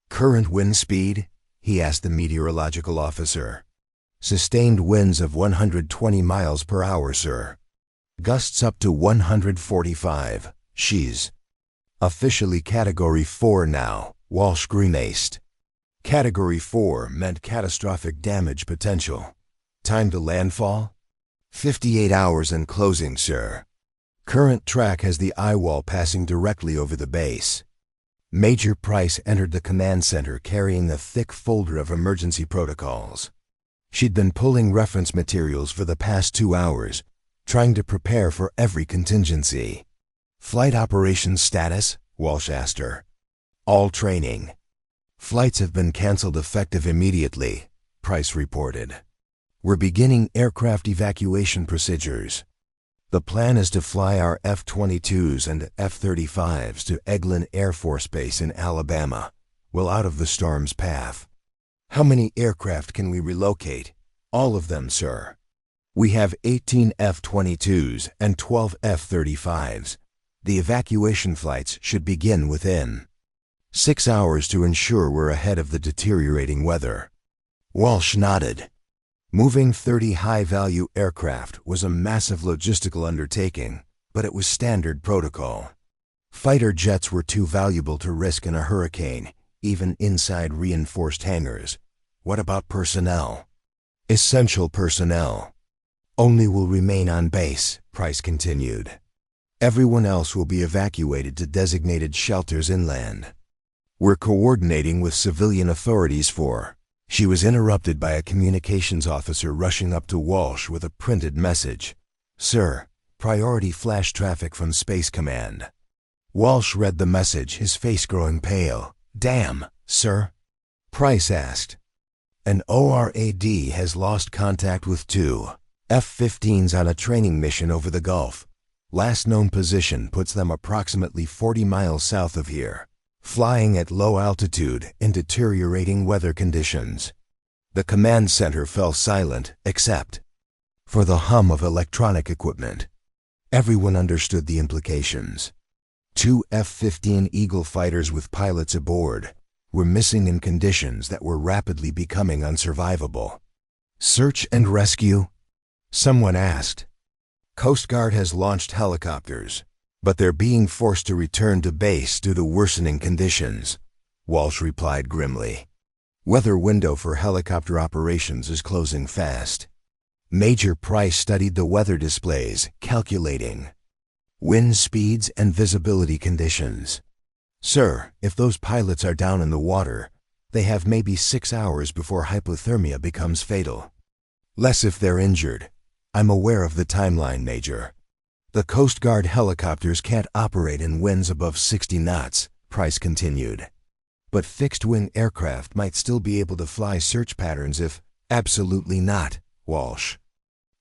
Current wind speed? He asked the meteorological officer. Sustained winds of 120 miles per hour, sir. Gusts up to 145. She's officially Category 4 now, Walsh grimaced. Category 4 meant catastrophic damage potential. Time to landfall? 58 hours and closing, sir. Current track has the eye wall passing directly over the base. Major Price entered the command center carrying a thick folder of emergency protocols. She'd been pulling reference materials for the past 2 hours, trying to prepare for every contingency. Flight operations status? Walsh asked her. All training. Flights have been canceled effective immediately, Price reported. We're beginning aircraft evacuation procedures. The plan is to fly our F-22s and F-35s to Eglin Air Force Base in Alabama, well out of the storm's path. How many aircraft can we relocate? All of them, sir. We have 18 F-22s and 12 F-35s. The evacuation flights should begin within 6 hours to ensure we're ahead of the deteriorating weather. Walsh nodded. Moving 30 high-value aircraft was a massive logistical undertaking, but it was standard protocol. Fighter jets were too valuable to risk in a hurricane, even inside reinforced hangars. What about personnel? Essential personnel only will remain on base, Price continued. Everyone else will be evacuated to designated shelters inland. We're coordinating with civilian authorities for... She was interrupted by a communications officer rushing up to Walsh with a printed message. Sir, priority flash traffic from Space Command. Walsh read the message, his face growing pale. Damn, sir? Price asked. An ORAD has lost contact with 2 F-15s on a training mission over the Gulf. Last known position puts them approximately 40 miles south of here, flying at low altitude in deteriorating weather conditions. The command center fell silent, except for the hum of electronic equipment. Everyone understood the implications. 2 F-15 Eagle fighters with pilots aboard were missing in conditions that were rapidly becoming unsurvivable. Search and rescue? Someone asked. Coast Guard has launched helicopters, but they're being forced to return to base due to worsening conditions, Walsh replied grimly. Weather window for helicopter operations is closing fast. Major Price studied the weather displays, calculating wind speeds and visibility conditions. Sir, if those pilots are down in the water, they have maybe 6 hours before hypothermia becomes fatal. Less if they're injured. I'm aware of the timeline, Major. The Coast Guard helicopters can't operate in winds above 60 knots, Price continued. But fixed-wing aircraft might still be able to fly search patterns if... Absolutely not, Walsh.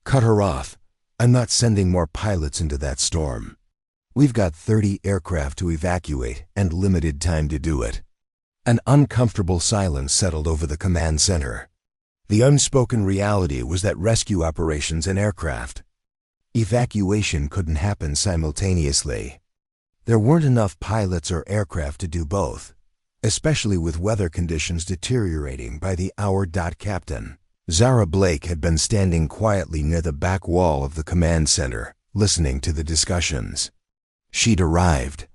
Cut her off. I'm not sending more pilots into that storm. We've got 30 aircraft to evacuate and limited time to do it. An uncomfortable silence settled over the command center. The unspoken reality was that rescue operations and aircraft evacuation couldn't happen simultaneously. There weren't enough pilots or aircraft to do both, especially with weather conditions deteriorating by the hour. Captain Zara Blake had been standing quietly near the back wall of the command center, listening to the discussions. She'd arrived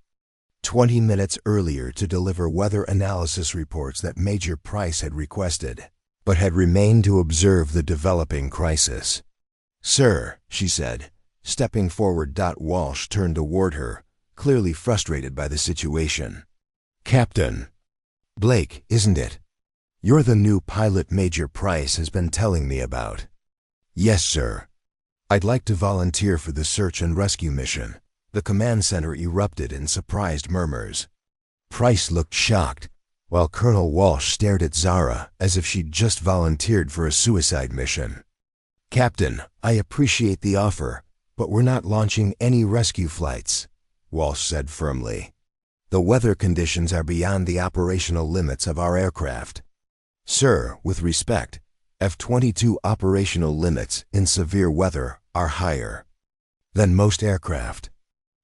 20 minutes earlier to deliver weather analysis reports that Major Price had requested, but had remained to observe the developing crisis. "Sir," she said, stepping forward. Walsh turned toward her, clearly frustrated by the situation. "Captain Blake, isn't it? You're the new pilot Major Price has been telling me about." "Yes, sir. I'd like to volunteer for the search and rescue mission." The command center erupted in surprised murmurs. Price looked shocked, while Colonel Walsh stared at Zara as if she'd just volunteered for a suicide mission. "Captain, I appreciate the offer, but we're not launching any rescue flights," Walsh said firmly. "The weather conditions are beyond the operational limits of our aircraft. Sir, with respect, F-22 operational limits in severe weather are higher than most aircraft.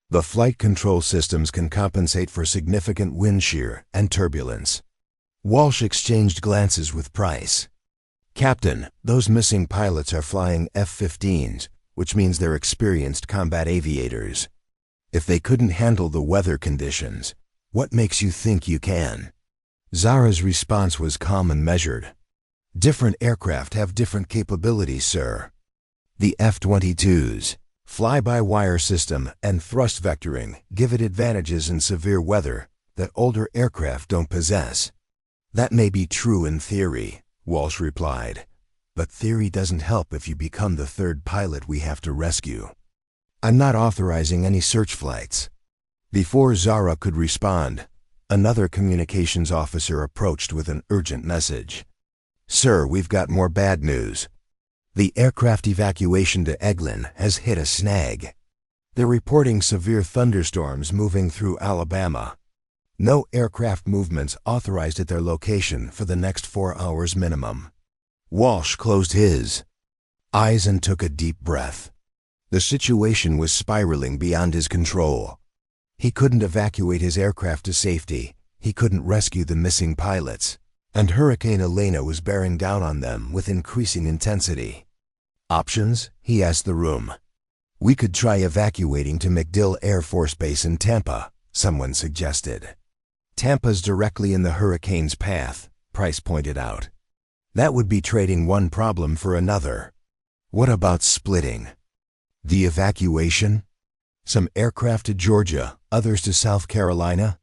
The flight control systems can compensate for significant wind shear and turbulence." Walsh exchanged glances with Price. "Captain, those missing pilots are flying F-15s, which means they're experienced combat aviators. If they couldn't handle the weather conditions, what makes you think you can?" Zara's response was calm and measured. "Different aircraft have different capabilities, sir. The F-22's fly-by-wire system and thrust vectoring give it advantages in severe weather that older aircraft don't possess." "That may be true in theory," Walsh replied, "but theory doesn't help if you become the third pilot we have to rescue. I'm not authorizing any search flights." Before Zara could respond, another communications officer approached with an urgent message. "Sir, we've got more bad news. The aircraft evacuation to Eglin has hit a snag. They're reporting severe thunderstorms moving through Alabama. No aircraft movements authorized at their location for the next 4 hours minimum." Walsh closed his eyes and took a deep breath. The situation was spiraling beyond his control. He couldn't evacuate his aircraft to safety, he couldn't rescue the missing pilots, and Hurricane Elena was bearing down on them with increasing intensity. "Options?" he asked the room. "We could try evacuating to MacDill Air Force Base in Tampa," someone suggested. "Tampa's directly in the hurricane's path," Price pointed out. "That would be trading one problem for another." "What about splitting the evacuation? Some aircraft to Georgia, others to South Carolina?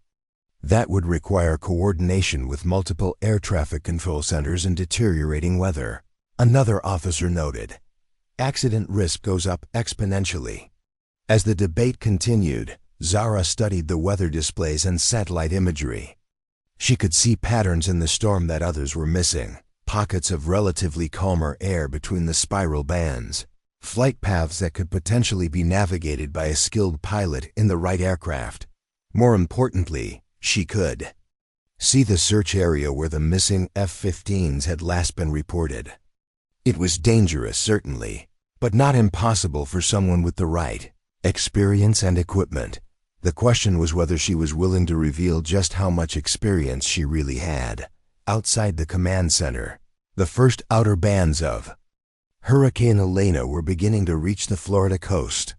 That would require coordination with multiple air traffic control centers in deteriorating weather," another officer noted. "Accident risk goes up exponentially." As the debate continued, Zara studied the weather displays and satellite imagery. She could see patterns in the storm that others were missing, pockets of relatively calmer air between the spiral bands, flight paths that could potentially be navigated by a skilled pilot in the right aircraft. More importantly, she could see the search area where the missing F-15s had last been reported. It was dangerous, certainly, but not impossible for someone with the right experience and equipment. The question was whether she was willing to reveal just how much experience she really had. Outside the command center, the first outer bands of Hurricane Elena were beginning to reach the Florida coast.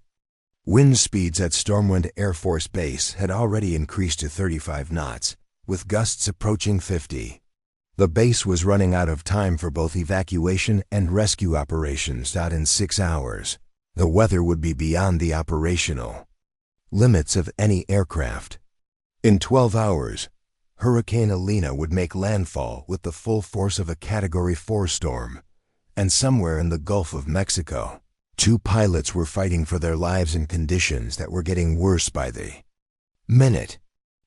Wind speeds at Stormwind Air Force Base had already increased to 35 knots, with gusts approaching 50. The base was running out of time for both evacuation and rescue operations. In 6 hours, the weather would be beyond the operational limits of any aircraft. In 12 hours, Hurricane Elena would make landfall with the full force of a Category 4 storm, and somewhere in the Gulf of Mexico, 2 pilots were fighting for their lives in conditions that were getting worse by the minute.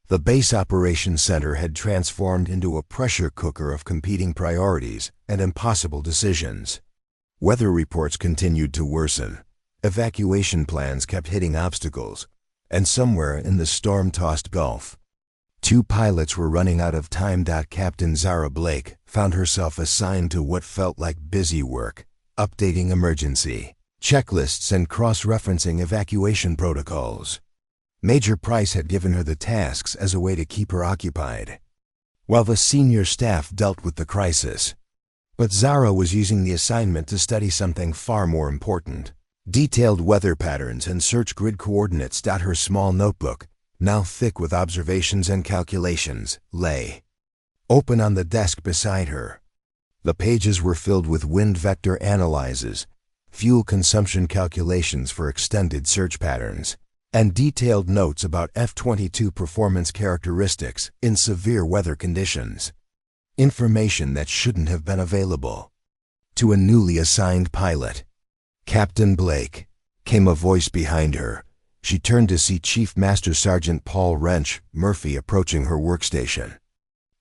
The base operations center had transformed into a pressure cooker of competing priorities and impossible decisions. Weather reports continued to worsen, evacuation plans kept hitting obstacles, and somewhere in the storm-tossed Gulf, 2 pilots were running out of time. Captain Zara Blake found herself assigned to what felt like busy work, updating emergency checklists and cross-referencing evacuation protocols. Major Price had given her the tasks as a way to keep her occupied, while the senior staff dealt with the crisis. But Zara was using the assignment to study something far more important: detailed weather patterns and search grid coordinates. Her small notebook, now thick with observations and calculations, lay open on the desk beside her. The pages were filled with wind vector analyses, fuel consumption calculations for extended search patterns, and detailed notes about F-22 performance characteristics in severe weather conditions. Information that shouldn't have been available. To a newly assigned pilot, Captain Blake, came a voice behind her. She turned to see Chief Master Sergeant Paul Wrench Murphy approaching her workstation.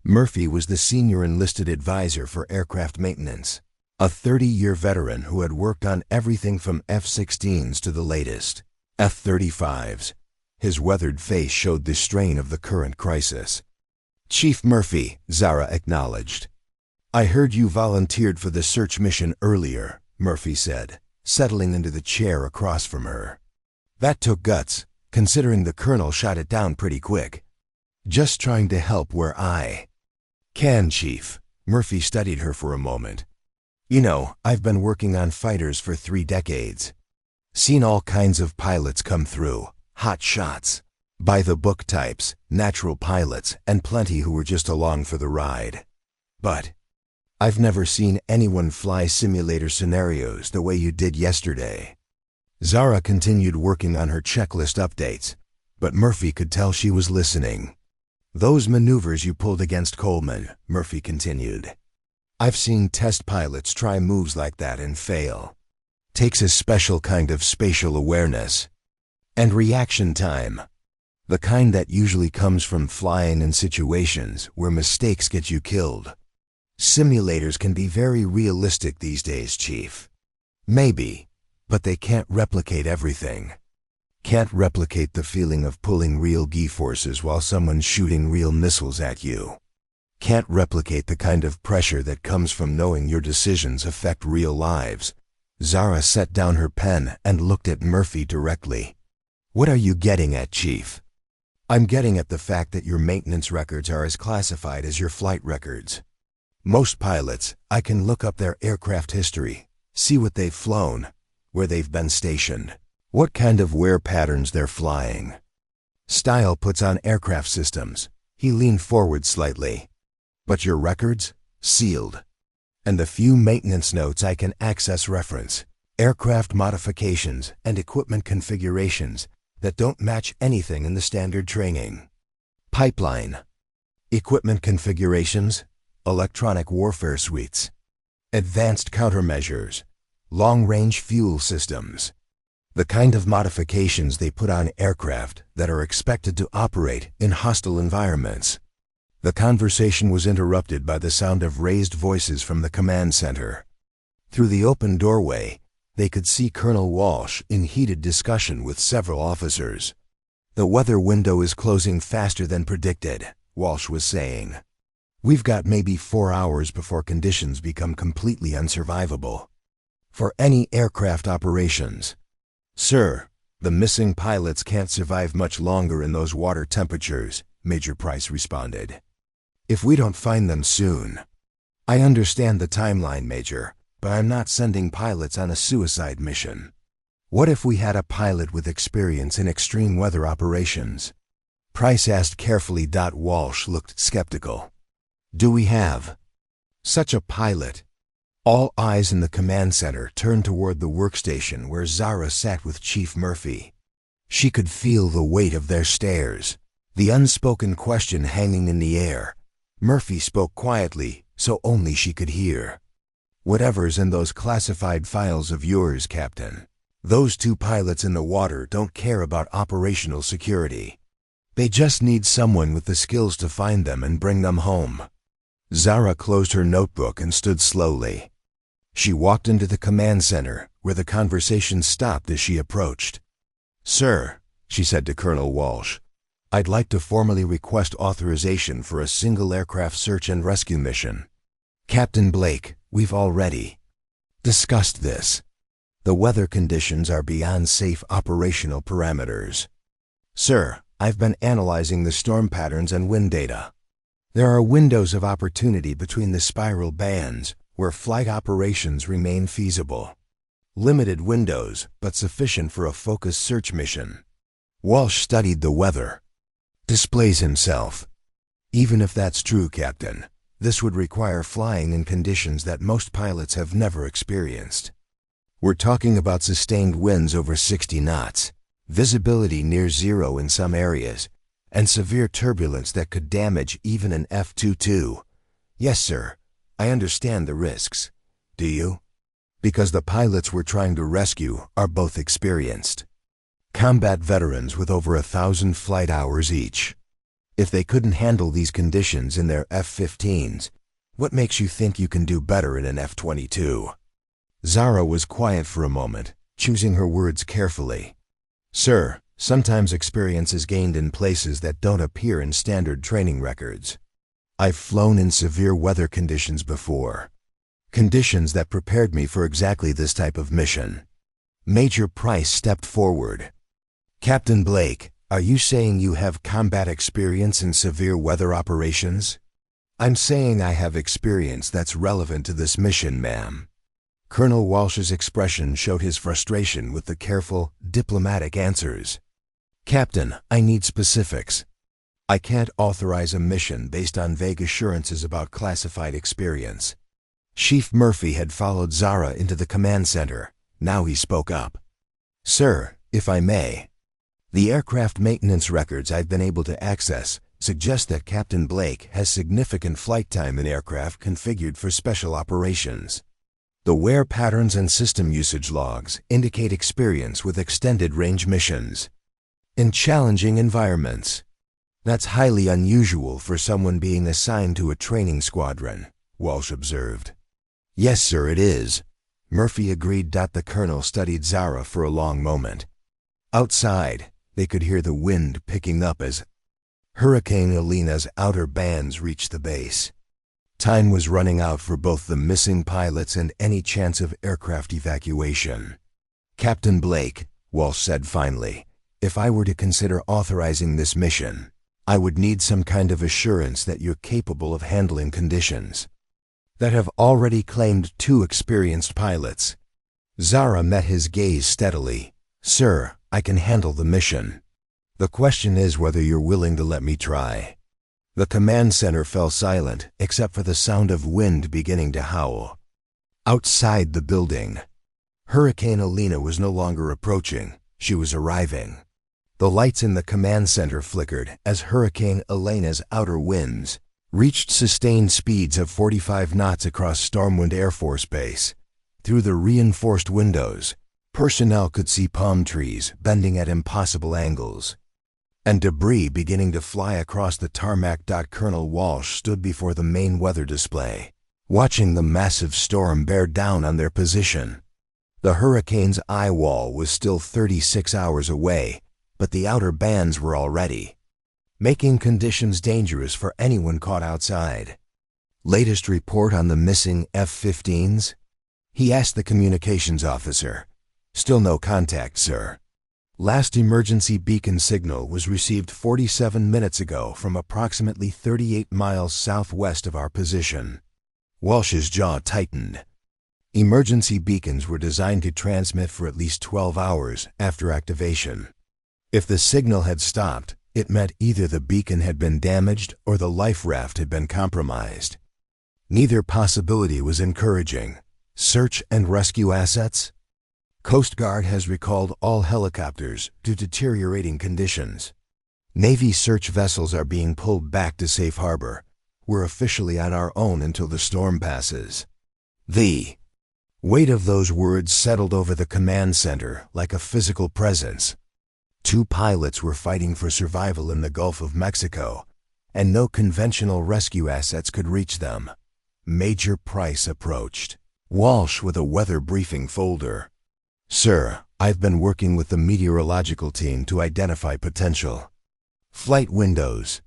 Murphy was the senior enlisted advisor for aircraft maintenance, a 30-year veteran who had worked on everything from F-16s to the latest F-35s. His weathered face showed the strain of the current crisis. "Chief Murphy," Zara acknowledged. "I heard you volunteered for the search mission earlier," Murphy said, settling into the chair across from her. "That took guts, considering the colonel shot it down pretty quick. Just trying to help where I can, Chief." Murphy studied her for a moment. "You know, I've been working on fighters for 3 decades. Seen all kinds of pilots come through, hot shots, by-the-book types, natural pilots, and plenty who were just along for the ride. But I've never seen anyone fly simulator scenarios the way you did yesterday." Zara continued working on her checklist updates, but Murphy could tell she was listening. "Those maneuvers you pulled against Coleman," Murphy continued. "I've seen test pilots try moves like that and fail. Takes a special kind of spatial awareness and reaction time. The kind that usually comes from flying in situations where mistakes get you killed. Simulators can be very realistic these days, Chief. Maybe, but they can't replicate everything. Can't replicate the feeling of pulling real G-forces while someone's shooting real missiles at you. Can't replicate the kind of pressure that comes from knowing your decisions affect real lives." Zara set down her pen and looked at Murphy directly. "What are you getting at, Chief?" "I'm getting at the fact that your maintenance records are as classified as your flight records. Most pilots, I can look up their aircraft history, see what they've flown, where they've been stationed, what kind of wear patterns they're flying. Style puts on aircraft systems." He leaned forward slightly. "But your records? Sealed. And the few maintenance notes I can access reference aircraft modifications and equipment configurations that don't match anything in the standard training pipeline. Equipment configurations, electronic warfare suites, advanced countermeasures, long-range fuel systems. The kind of modifications they put on aircraft that are expected to operate in hostile environments." The conversation was interrupted by the sound of raised voices from the command center. Through the open doorway, they could see Colonel Walsh in heated discussion with several officers. "The weather window is closing faster than predicted," Walsh was saying. "We've got maybe 4 hours before conditions become completely unsurvivable for any aircraft operations." "Sir, the missing pilots can't survive much longer in those water temperatures," Major Price responded. "If we don't find them soon." "I understand the timeline, Major, but I'm not sending pilots on a suicide mission. What if we had a pilot with experience in extreme weather operations?" Price asked carefully. Walsh looked skeptical. "Do we have such a pilot?" All eyes in the command center turned toward the workstation where Zara sat with Chief Murphy. She could feel the weight of their stares, the unspoken question hanging in the air. Murphy spoke quietly, so only she could hear. "Whatever's in those classified files of yours, Captain. Those 2 pilots in the water don't care about operational security. They just need someone with the skills to find them and bring them home." Zara closed her notebook and stood slowly. She walked into the command center, where the conversation stopped as she approached. "Sir," she said to Colonel Walsh, "I'd like to formally request authorization for a single aircraft search and rescue mission." "Captain Blake, we've already discussed this. The weather conditions are beyond safe operational parameters." "Sir, I've been analyzing the storm patterns and wind data. There are windows of opportunity between the spiral bands where flight operations remain feasible. Limited windows, but sufficient for a focused search mission." Walsh studied the weather. Displays himself. "Even if that's true, Captain, this would require flying in conditions that most pilots have never experienced. We're talking about sustained winds over 60 knots, visibility near zero in some areas, and severe turbulence that could damage even an F-22. Yes, sir. I understand the risks. Do you? Because the pilots we're trying to rescue are both experienced combat veterans with over 1,000 flight hours each. If they couldn't handle these conditions in their F-15s, what makes you think you can do better in an F-22? Zara was quiet for a moment, choosing her words carefully. Sir, sometimes experience is gained in places that don't appear in standard training records. I've flown in severe weather conditions before. Conditions that prepared me for exactly this type of mission. Major Price stepped forward. Captain Blake, are you saying you have combat experience in severe weather operations? I'm saying I have experience that's relevant to this mission, ma'am. Colonel Walsh's expression showed his frustration with the careful, diplomatic answers. Captain, I need specifics. I can't authorize a mission based on vague assurances about classified experience. Chief Murphy had followed Zara into the command center. Now he spoke up. Sir, if I may, the aircraft maintenance records I've been able to access suggest that Captain Blake has significant flight time in aircraft configured for special operations. The wear patterns and system usage logs indicate experience with extended range missions in challenging environments. That's highly unusual for someone being assigned to a training squadron, Walsh observed. Yes, sir, it is, Murphy agreed. The colonel studied Zara for a long moment. Outside, they could hear the wind picking up as Hurricane Elena's outer bands reached the base. Time was running out for both the missing pilots and any chance of aircraft evacuation. Captain Blake, Walsh said finally, if I were to consider authorizing this mission, I would need some kind of assurance that you're capable of handling conditions that have already claimed 2 experienced pilots. Zara met his gaze steadily. Sir, I can handle the mission. The question is whether you're willing to let me try. The command center fell silent, except for the sound of wind beginning to howl. Outside the building, Hurricane Elena was no longer approaching, she was arriving. The lights in the command center flickered as Hurricane Elena's outer winds reached sustained speeds of 45 knots across Stormwind Air Force Base. Through the reinforced windows, personnel could see palm trees bending at impossible angles, and debris beginning to fly across the tarmac. Colonel Walsh stood before the main weather display, watching the massive storm bear down on their position. The hurricane's eye wall was still 36 hours away, but the outer bands were already making conditions dangerous for anyone caught outside. Latest report on the missing F-15s? He asked the communications officer. Still no contact, sir. Last emergency beacon signal was received 47 minutes ago from approximately 38 miles southwest of our position. Walsh's jaw tightened. Emergency beacons were designed to transmit for at least 12 hours after activation. If the signal had stopped, it meant either the beacon had been damaged or the life raft had been compromised. Neither possibility was encouraging. Search and rescue assets? Coast Guard has recalled all helicopters due to deteriorating conditions. Navy search vessels are being pulled back to safe harbor. We're officially on our own until the storm passes. The weight of those words settled over the command center like a physical presence. 2 pilots were fighting for survival in the Gulf of Mexico, and no conventional rescue assets could reach them. Major Price approached, Walsh with a weather briefing folder. Sir, I've been working with the meteorological team to identify potential flight windows.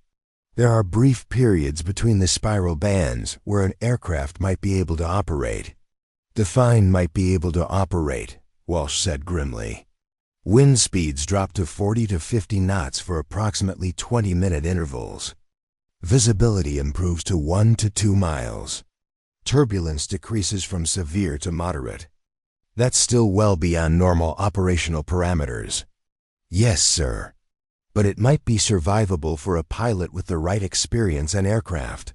There are brief periods between the spiral bands where an aircraft might be able to operate. Define might be able to operate, Walsh said grimly. Wind speeds drop to 40 to 50 knots for approximately 20-minute intervals. Visibility improves to 1 to 2 miles. Turbulence decreases from severe to moderate. That's still well beyond normal operational parameters. Yes, sir. But it might be survivable for a pilot with the right experience and aircraft.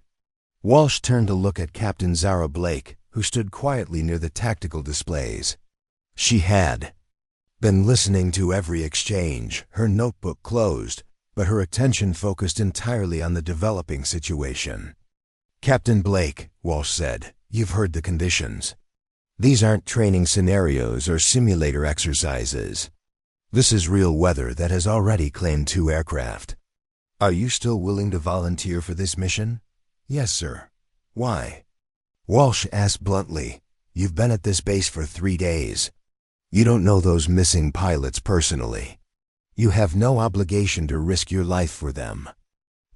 Walsh turned to look at Captain Zara Blake, who stood quietly near the tactical displays. She had been listening to every exchange, her notebook closed, but her attention focused entirely on the developing situation. "Captain Blake," Walsh said, "you've heard the conditions. These aren't training scenarios or simulator exercises. This is real weather that has already claimed 2 aircraft. Are you still willing to volunteer for this mission?" "Yes, sir." "Why?" Walsh asked bluntly. "You've been at this base for 3 days. You don't know those missing pilots personally. You have no obligation to risk your life for them.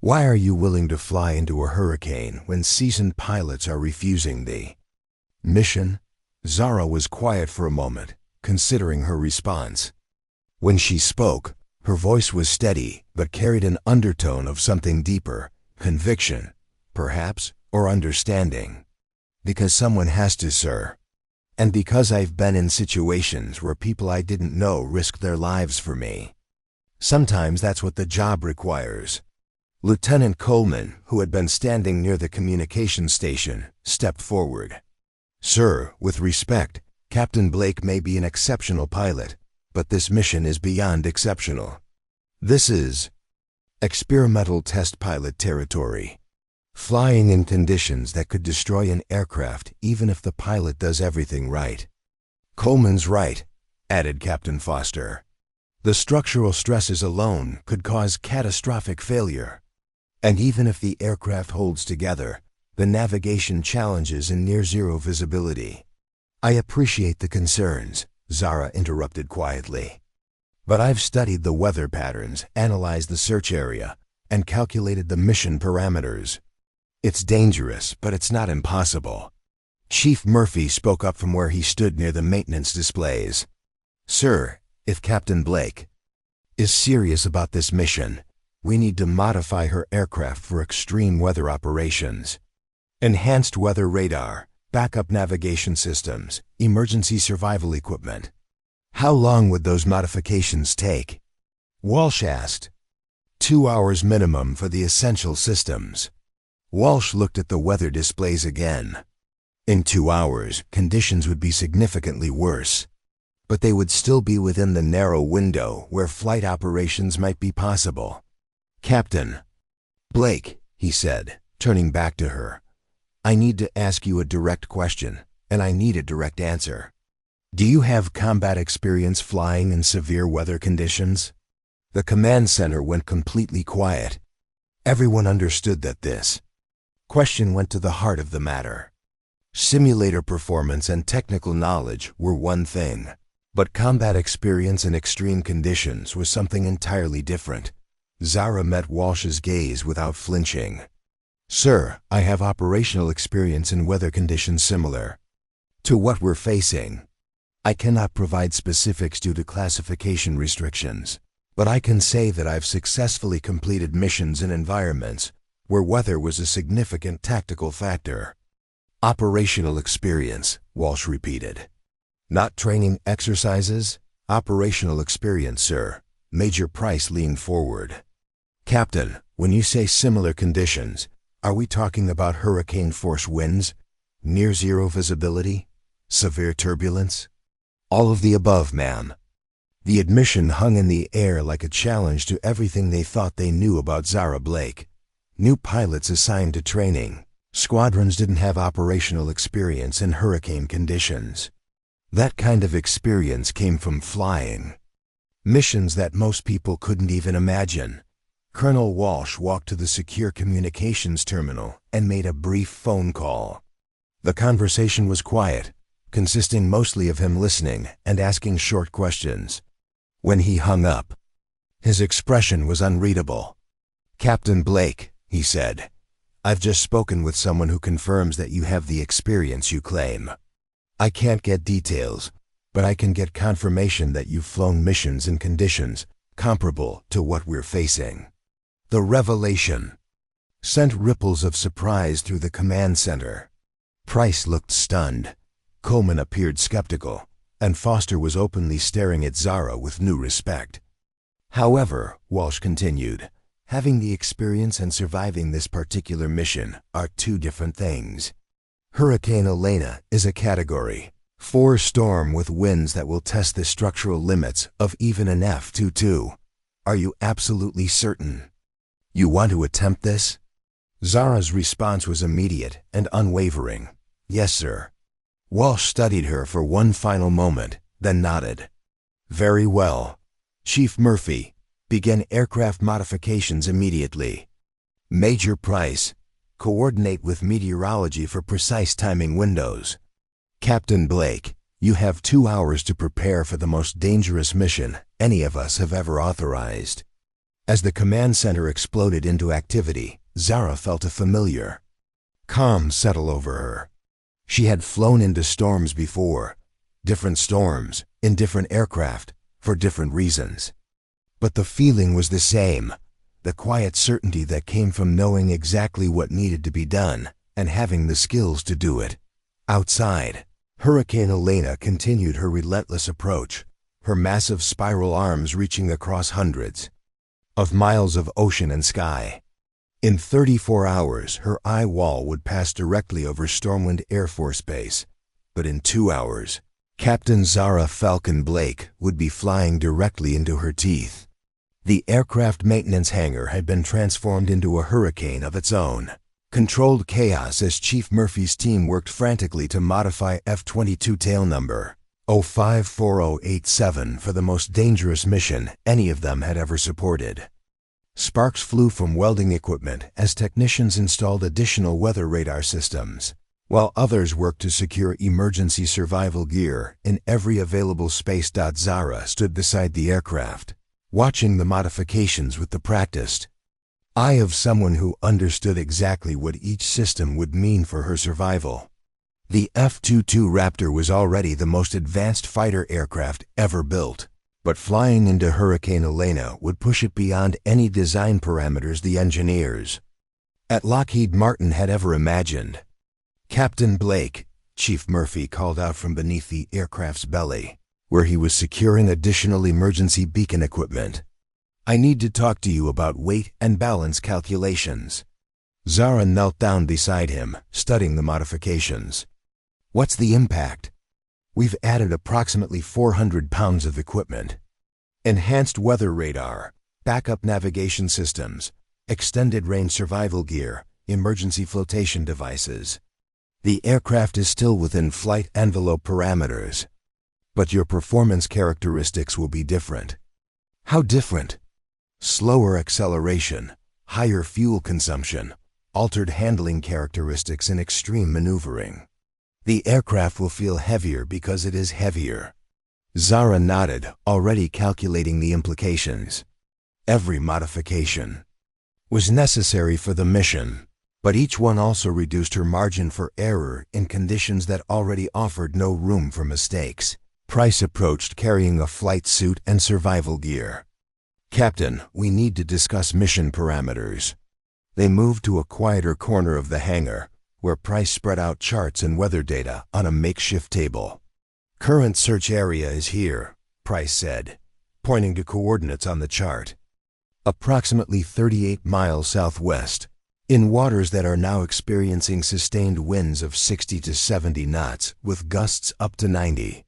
Why are you willing to fly into a hurricane when seasoned pilots are refusing the mission?" Zara was quiet for a moment, considering her response. When she spoke, her voice was steady but carried an undertone of something deeper, conviction, perhaps, or understanding. "Because someone has to, sir. And because I've been in situations where people I didn't know risked their lives for me. Sometimes that's what the job requires." Lieutenant Coleman, who had been standing near the communications station, stepped forward. "Sir, with respect, Captain Blake may be an exceptional pilot, but this mission is beyond exceptional. This is experimental test pilot territory. Flying in conditions that could destroy an aircraft even if the pilot does everything right." "Coleman's right," added Captain Foster. "The structural stresses alone could cause catastrophic failure. And even if the aircraft holds together, the navigation challenges in near-zero visibility." "I appreciate the concerns," Zara interrupted quietly. "But I've studied the weather patterns, analyzed the search area, and calculated the mission parameters. It's dangerous, but it's not impossible." Chief Murphy spoke up from where he stood near the maintenance displays. "Sir, if Captain Blake is serious about this mission, we need to modify her aircraft for extreme weather operations. Enhanced weather radar, backup navigation systems, emergency survival equipment." "How long would those modifications take?" Walsh asked. 2 hours minimum for the essential systems." Walsh looked at the weather displays again. In 2 hours, conditions would be significantly worse, but they would still be within the narrow window where flight operations might be possible. "Captain Blake," he said, turning back to her, "I need to ask you a direct question, and I need a direct answer. Do you have combat experience flying in severe weather conditions?" The command center went completely quiet. Everyone understood that this question went to the heart of the matter. Simulator performance and technical knowledge were one thing, but combat experience in extreme conditions was something entirely different. Zara met Walsh's gaze without flinching. "Sir, I have operational experience in weather conditions similar to what we're facing. I cannot provide specifics due to classification restrictions, but I can say that I've successfully completed missions in environments where weather was a significant tactical factor." "Operational experience," Walsh repeated. "Not training exercises? Operational experience, sir." Major Price leaned forward. "Captain, when you say similar conditions, are we talking about hurricane-force winds, near-zero visibility, severe turbulence?" "All of the above, ma'am." The admission hung in the air like a challenge to everything they thought they knew about Zara Blake. New pilots assigned to training. Squadrons didn't have operational experience in hurricane conditions. That kind of experience came from flying missions that most people couldn't even imagine. Colonel Walsh walked to the secure communications terminal and made a brief phone call. The conversation was quiet, consisting mostly of him listening and asking short questions. When he hung up, his expression was unreadable. "Captain Blake," he said, "I've just spoken with someone who confirms that you have the experience you claim. I can't get details, but I can get confirmation that you've flown missions in conditions comparable to what we're facing." The revelation sent ripples of surprise through the command center. Price looked stunned. Coleman appeared skeptical, and Foster was openly staring at Zara with new respect. "However," Walsh continued, "having the experience and surviving this particular mission are 2 different things. Hurricane Elena is a category, 4 storm with winds that will test the structural limits of even an F-22. Are you absolutely certain? You want to attempt this? Zara's response was immediate and unwavering. Yes, sir. Walsh studied her for one final moment, then nodded. Very well. Chief Murphy, begin aircraft modifications immediately. Major Price, coordinate with meteorology for precise timing windows. Captain Blake, you have 2 hours to prepare for the most dangerous mission any of us have ever authorized. As the command center exploded into activity, Zara felt a familiar calm settle over her. She had flown into storms before, different storms, in different aircraft, for different reasons. But the feeling was the same, the quiet certainty that came from knowing exactly what needed to be done and having the skills to do it. Outside, Hurricane Elena continued her relentless approach, her massive spiral arms reaching across hundreds of miles of ocean and sky. In 34 hours, her eye wall would pass directly over Stormwind Air Force Base, but in 2 hours, Captain Zara Falcon Blake would be flying directly into her teeth. The aircraft maintenance hangar had been transformed into a hurricane of its own. Controlled chaos as Chief Murphy's team worked frantically to modify F-22 tail number 054087 for the most dangerous mission any of them had ever supported. Sparks flew from welding equipment as technicians installed additional weather radar systems, while others worked to secure emergency survival gear in every available space. Zara stood beside the aircraft, watching the modifications with the practiced eye of someone who understood exactly what each system would mean for her survival. The F-22 Raptor was already the most advanced fighter aircraft ever built, but flying into Hurricane Elena would push it beyond any design parameters the engineers at Lockheed Martin had ever imagined. Captain Blake, Chief Murphy called out from beneath the aircraft's belly, where he was securing additional emergency beacon equipment. I need to talk to you about weight and balance calculations. Zara knelt down beside him, studying the modifications. What's the impact? We've added approximately 400 pounds of equipment. Enhanced weather radar, backup navigation systems, extended range survival gear, emergency flotation devices. The aircraft is still within flight envelope parameters, but your performance characteristics will be different. How different? Slower acceleration, higher fuel consumption, altered handling characteristics and extreme maneuvering. The aircraft will feel heavier because it is heavier. Zara nodded, already calculating the implications. Every modification was necessary for the mission, but each one also reduced her margin for error in conditions that already offered no room for mistakes. Price approached, carrying a flight suit and survival gear. Captain, we need to discuss mission parameters. They moved to a quieter corner of the hangar, where Price spread out charts and weather data on a makeshift table. Current search area is here, Price said, pointing to coordinates on the chart. Approximately 38 miles southwest, in waters that are now experiencing sustained winds of 60 to 70 knots with gusts up to 90.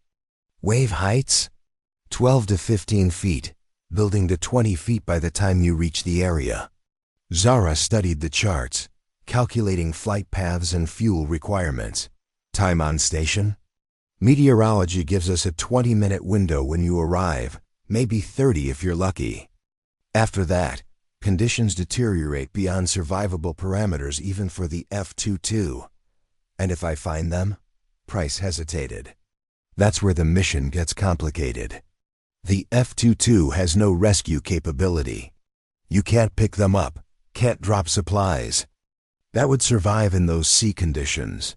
Wave heights? 12 to 15 feet, building to 20 feet by the time you reach the area. Zara studied the charts, calculating flight paths and fuel requirements. Time on station? Meteorology gives us a 20-minute window when you arrive, maybe 30 if you're lucky. After that, conditions deteriorate beyond survivable parameters even for the F-22. And if I find them? Price hesitated. That's where the mission gets complicated. The F-22 has no rescue capability. You can't pick them up, can't drop supplies. That would survive in those sea conditions.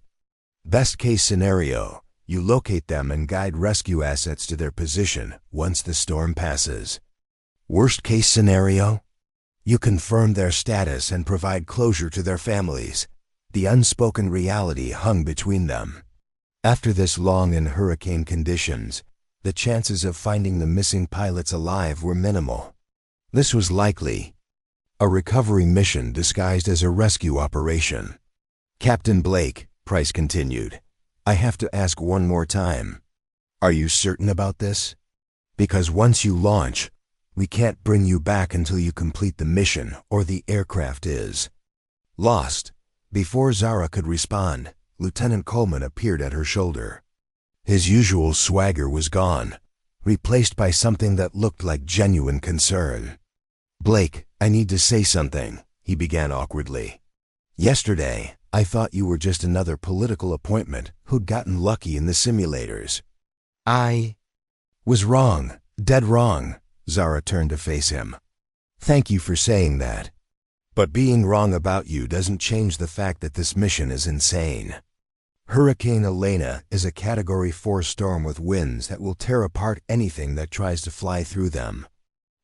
Best case scenario, you locate them and guide rescue assets to their position once the storm passes. Worst case scenario, you confirm their status and provide closure to their families. The unspoken reality hung between them. After this long in hurricane conditions, the chances of finding the missing pilots alive were minimal. This was likely a recovery mission disguised as a rescue operation. Captain Blake, Price continued, I have to ask one more time. Are you certain about this? Because once you launch, we can't bring you back until you complete the mission or the aircraft is lost. Before Zara could respond, Lieutenant Coleman appeared at her shoulder. His usual swagger was gone, replaced by something that looked like genuine concern. "Blake, I need to say something," he began awkwardly. "Yesterday, I thought you were just another political appointment who'd gotten lucky in the simulators. I was wrong, dead wrong." Zara turned to face him. "Thank you for saying that. But being wrong about you doesn't change the fact that this mission is insane. Hurricane Elena is a Category 4 storm with winds that will tear apart anything that tries to fly through them.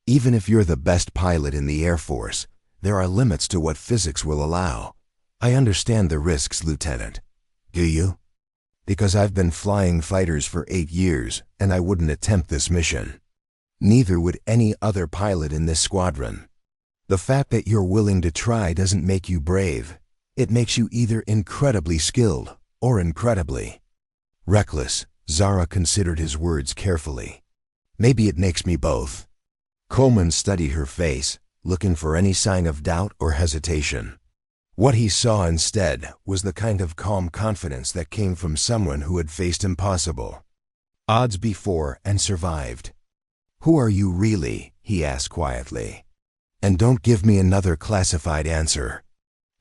Even if you're the best pilot in the Air Force, there are limits to what physics will allow. I understand the risks, Lieutenant. Do you? Because I've been flying fighters for 8 years, and I wouldn't attempt this mission. Neither would any other pilot in this squadron. The fact that you're willing to try doesn't make you brave. It makes you either incredibly skilled or incredibly reckless." Zara considered his words carefully. "Maybe it makes me both." Coleman studied her face, looking for any sign of doubt or hesitation. What he saw instead was the kind of calm confidence that came from someone who had faced impossible odds before and survived. "Who are you really?" he asked quietly. "And don't give me another classified answer."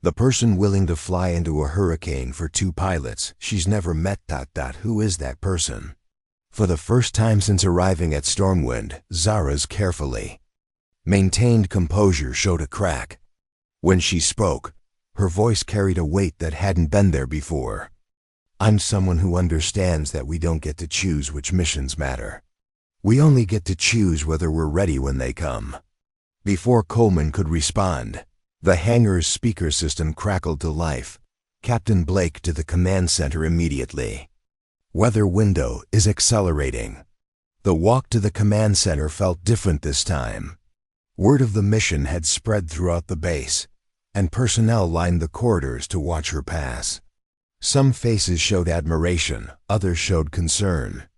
"The person willing to fly into a hurricane for 2 pilots she's never met. Who is that person?" For the first time since arriving at Stormwind, Zara's carefully maintained composure showed a crack. When she spoke, her voice carried a weight that hadn't been there before. "I'm someone who understands that we don't get to choose which missions matter. We only get to choose whether we're ready when they come." Before Coleman could respond, the hangar's speaker system crackled to life. "Captain Blake to the command center immediately. Weather window is accelerating." The walk to the command center felt different this time. Word of the mission had spread throughout the base, and personnel lined the corridors to watch her pass. Some faces showed admiration, others showed concern,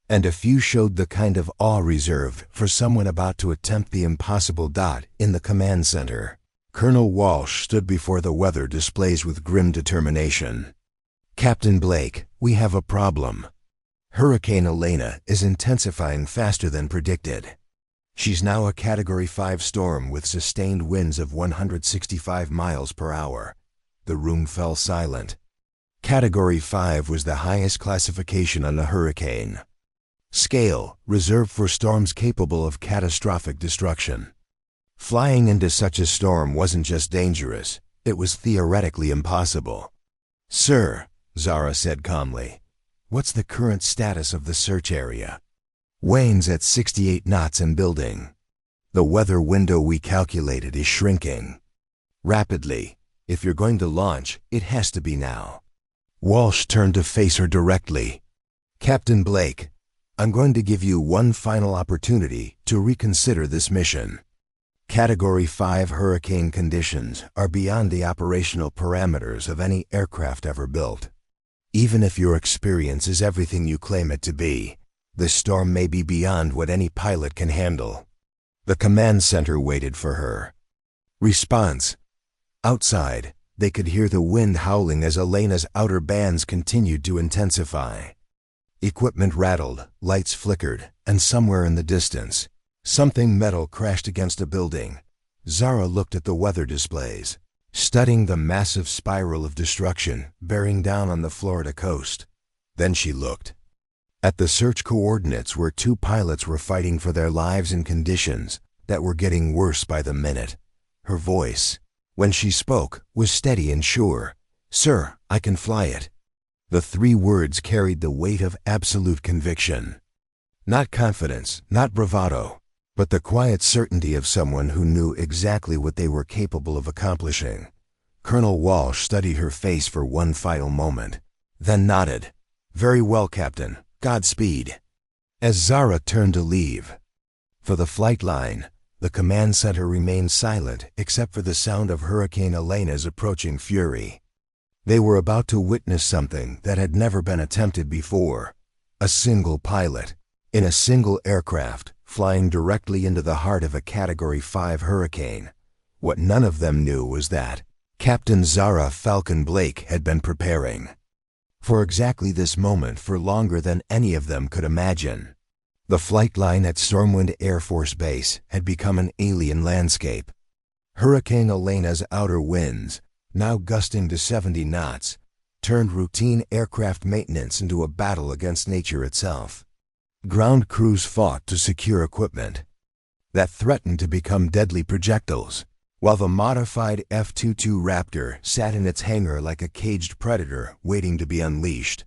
and a few showed the kind of awe reserved for someone about to attempt the impossible. In the command center, Colonel Walsh stood before the weather displays with grim determination. "Captain Blake, we have a problem. Hurricane Elena is intensifying faster than predicted. She's now a Category 5 storm with sustained winds of 165 miles per hour. The room fell silent. Category 5 was the highest classification on a hurricane scale, reserved for storms capable of catastrophic destruction. Flying into such a storm wasn't just dangerous, it was theoretically impossible. "Sir," Zara said calmly, "what's the current status of the search area?" "Wane's at 68 knots and building. The weather window we calculated is shrinking rapidly. If you're going to launch, it has to be now." Walsh turned to face her directly. "Captain Blake, I'm going to give you one final opportunity to reconsider this mission. Category 5 hurricane conditions are beyond the operational parameters of any aircraft ever built. Even if your experience is everything you claim it to be, this storm may be beyond what any pilot can handle." The command center waited for her response. Outside, they could hear the wind howling as Elena's outer bands continued to intensify. Equipment rattled, lights flickered, and somewhere in the distance, something metal crashed against a building. Zara looked at the weather displays, studying the massive spiral of destruction bearing down on the Florida coast. Then she looked at the search coordinates where 2 pilots were fighting for their lives in conditions that were getting worse by the minute. Her voice, when she spoke, was steady and sure. "Sir, I can fly it." The 3 words carried the weight of absolute conviction. Not confidence, not bravado, but the quiet certainty of someone who knew exactly what they were capable of accomplishing. Colonel Walsh studied her face for one final moment, then nodded. "Very well, Captain. Godspeed." As Zara turned to leave for the flight line, the command center remained silent except for the sound of Hurricane Elena's approaching fury. They were about to witness something that had never been attempted before. A single pilot, in a single aircraft, flying directly into the heart of a Category 5 hurricane. What none of them knew was that Captain Zara Falcon Blake had been preparing for exactly this moment for longer than any of them could imagine. The flight line at Stormwind Air Force Base had become an alien landscape. Hurricane Elena's outer winds, now gusting to 70 knots, turned routine aircraft maintenance into a battle against nature itself. Ground crews fought to secure equipment that threatened to become deadly projectiles, while the modified F-22 Raptor sat in its hangar like a caged predator waiting to be unleashed.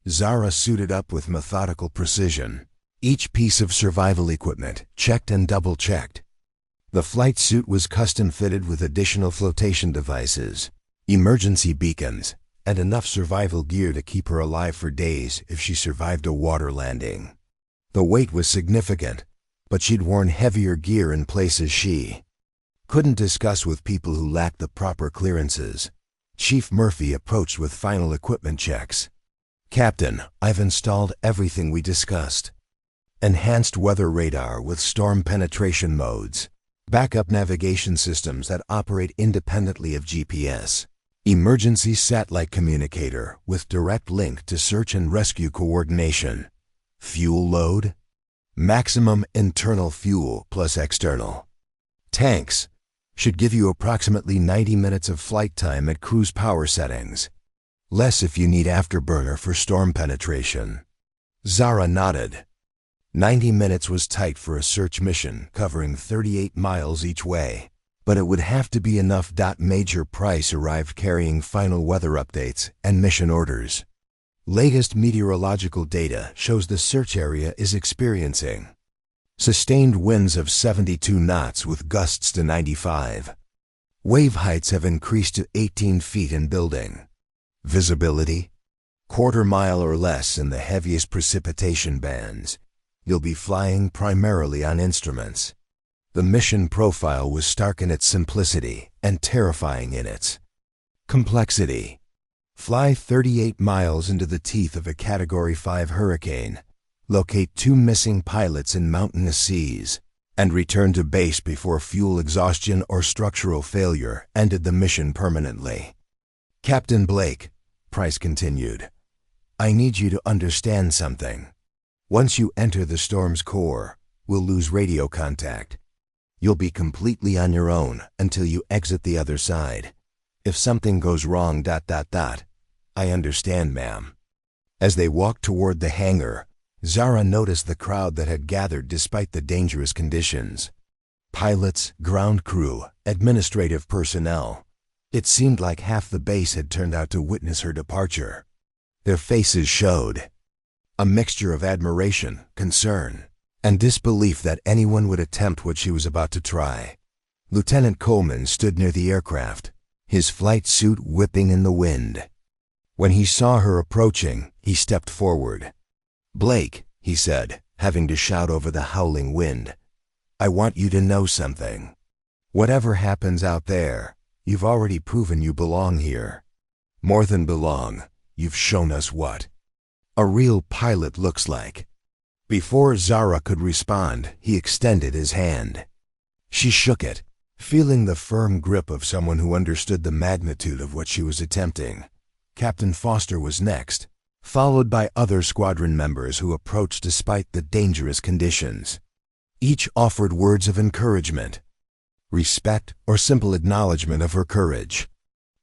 Zara suited up with methodical precision, each piece of survival equipment checked and double-checked. The flight suit was custom-fitted with additional flotation devices, emergency beacons, and enough survival gear to keep her alive for days if she survived a water landing. The weight was significant, but she'd worn heavier gear in places she couldn't discuss with people who lacked the proper clearances. Chief Murphy approached with final equipment checks. "Captain, I've installed everything we discussed. Enhanced weather radar with storm penetration modes, backup navigation systems that operate independently of GPS, emergency satellite communicator with direct link to search and rescue coordination. Fuel load? Maximum internal fuel plus external tanks. Should give you approximately 90 minutes of flight time at cruise power settings. Less if you need afterburner for storm penetration." Zara nodded. 90 minutes was tight for a search mission covering 38 miles each way, but it would have to be enough. Major Price arrived carrying final weather updates and mission orders. Latest meteorological data shows the search area is experiencing sustained winds of 72 knots with gusts to 95. Wave heights have increased to 18 feet in building. Visibility? Quarter mile or less in the heaviest precipitation bands. You'll be flying primarily on instruments. The mission profile was stark in its simplicity and terrifying in its complexity. Fly 38 miles into the teeth of a Category 5 hurricane, locate 2 missing pilots in mountainous seas, and return to base before fuel exhaustion or structural failure ended the mission permanently. "Captain Blake," Price continued, "I need you to understand something. Once you enter the storm's core, we'll lose radio contact. You'll be completely on your own until you exit the other side. If something goes wrong... I understand, ma'am." As they walked toward the hangar, Zara noticed the crowd that had gathered despite the dangerous conditions. Pilots, ground crew, administrative personnel. It seemed like half the base had turned out to witness her departure. Their faces showed a mixture of admiration, concern, and disbelief that anyone would attempt what she was about to try. Lieutenant Coleman stood near the aircraft, his flight suit whipping in the wind. When he saw her approaching, he stepped forward. "Blake," he said, having to shout over the howling wind, "I want you to know something. Whatever happens out there, you've already proven you belong here. More than belong, you've shown us what a real pilot looks like." Before Zara could respond, he extended his hand. She shook it, feeling the firm grip of someone who understood the magnitude of what she was attempting. Captain Foster was next, followed by other squadron members who approached despite the dangerous conditions. Each offered words of encouragement, respect, or simple acknowledgement of her courage.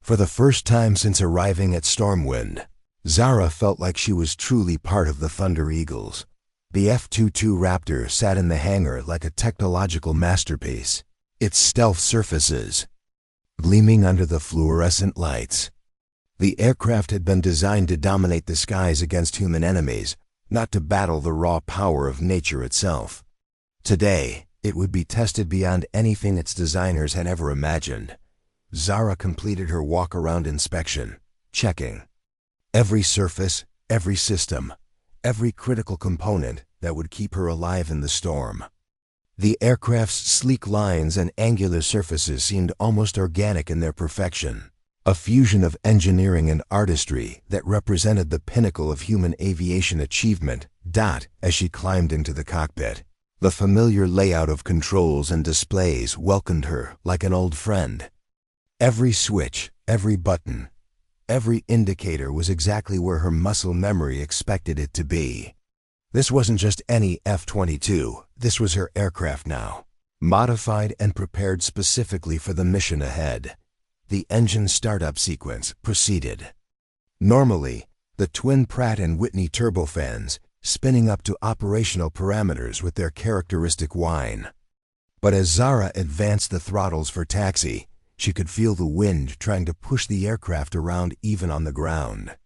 For the first time since arriving at Stormwind, Zara felt like she was truly part of the Thunder Eagles. The F-22 Raptor sat in the hangar like a technological masterpiece, its stealth surfaces gleaming under the fluorescent lights. The aircraft had been designed to dominate the skies against human enemies, not to battle the raw power of nature itself. Today, it would be tested beyond anything its designers had ever imagined. Zara completed her walk-around inspection, checking every surface, every system, every critical component that would keep her alive in the storm. The aircraft's sleek lines and angular surfaces seemed almost organic in their perfection, A fusion of engineering and artistry that represented the pinnacle of human aviation achievement, as she climbed into the cockpit. The familiar layout of controls and displays welcomed her like an old friend. Every switch, every button, every indicator was exactly where her muscle memory expected it to be. This wasn't just any F-22, this was her aircraft now, modified and prepared specifically for the mission ahead. The engine startup sequence proceeded. Normally, the twin Pratt & Whitney turbofans spinning up to operational parameters with their characteristic whine. But as Zara advanced the throttles for taxi, she could feel the wind trying to push the aircraft around even on the ground.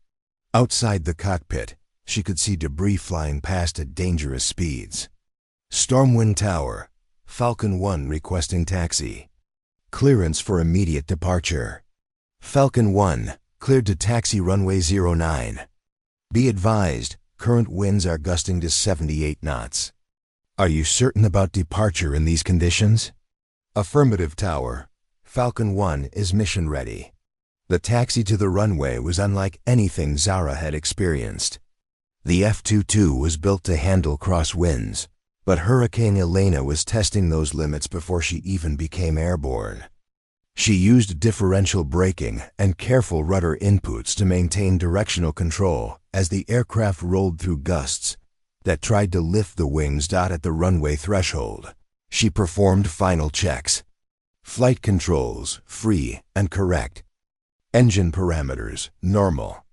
Outside the cockpit, she could see debris flying past at dangerous speeds. Stormwind Tower, Falcon 1 requesting taxi. Clearance for immediate departure. Falcon 1, cleared to taxi runway 09. Be advised, current winds are gusting to 78 knots. Are you certain about departure in these conditions? Affirmative, Tower. Falcon 1 is mission ready. The taxi to the runway was unlike anything Zara had experienced. The F-22 was built to handle crosswinds, but Hurricane Elena was testing those limits before she even became airborne. She used differential braking and careful rudder inputs to maintain directional control as the aircraft rolled through gusts that tried to lift the wings at the runway threshold. She performed final checks. Flight controls, free and correct. Engine parameters, normal.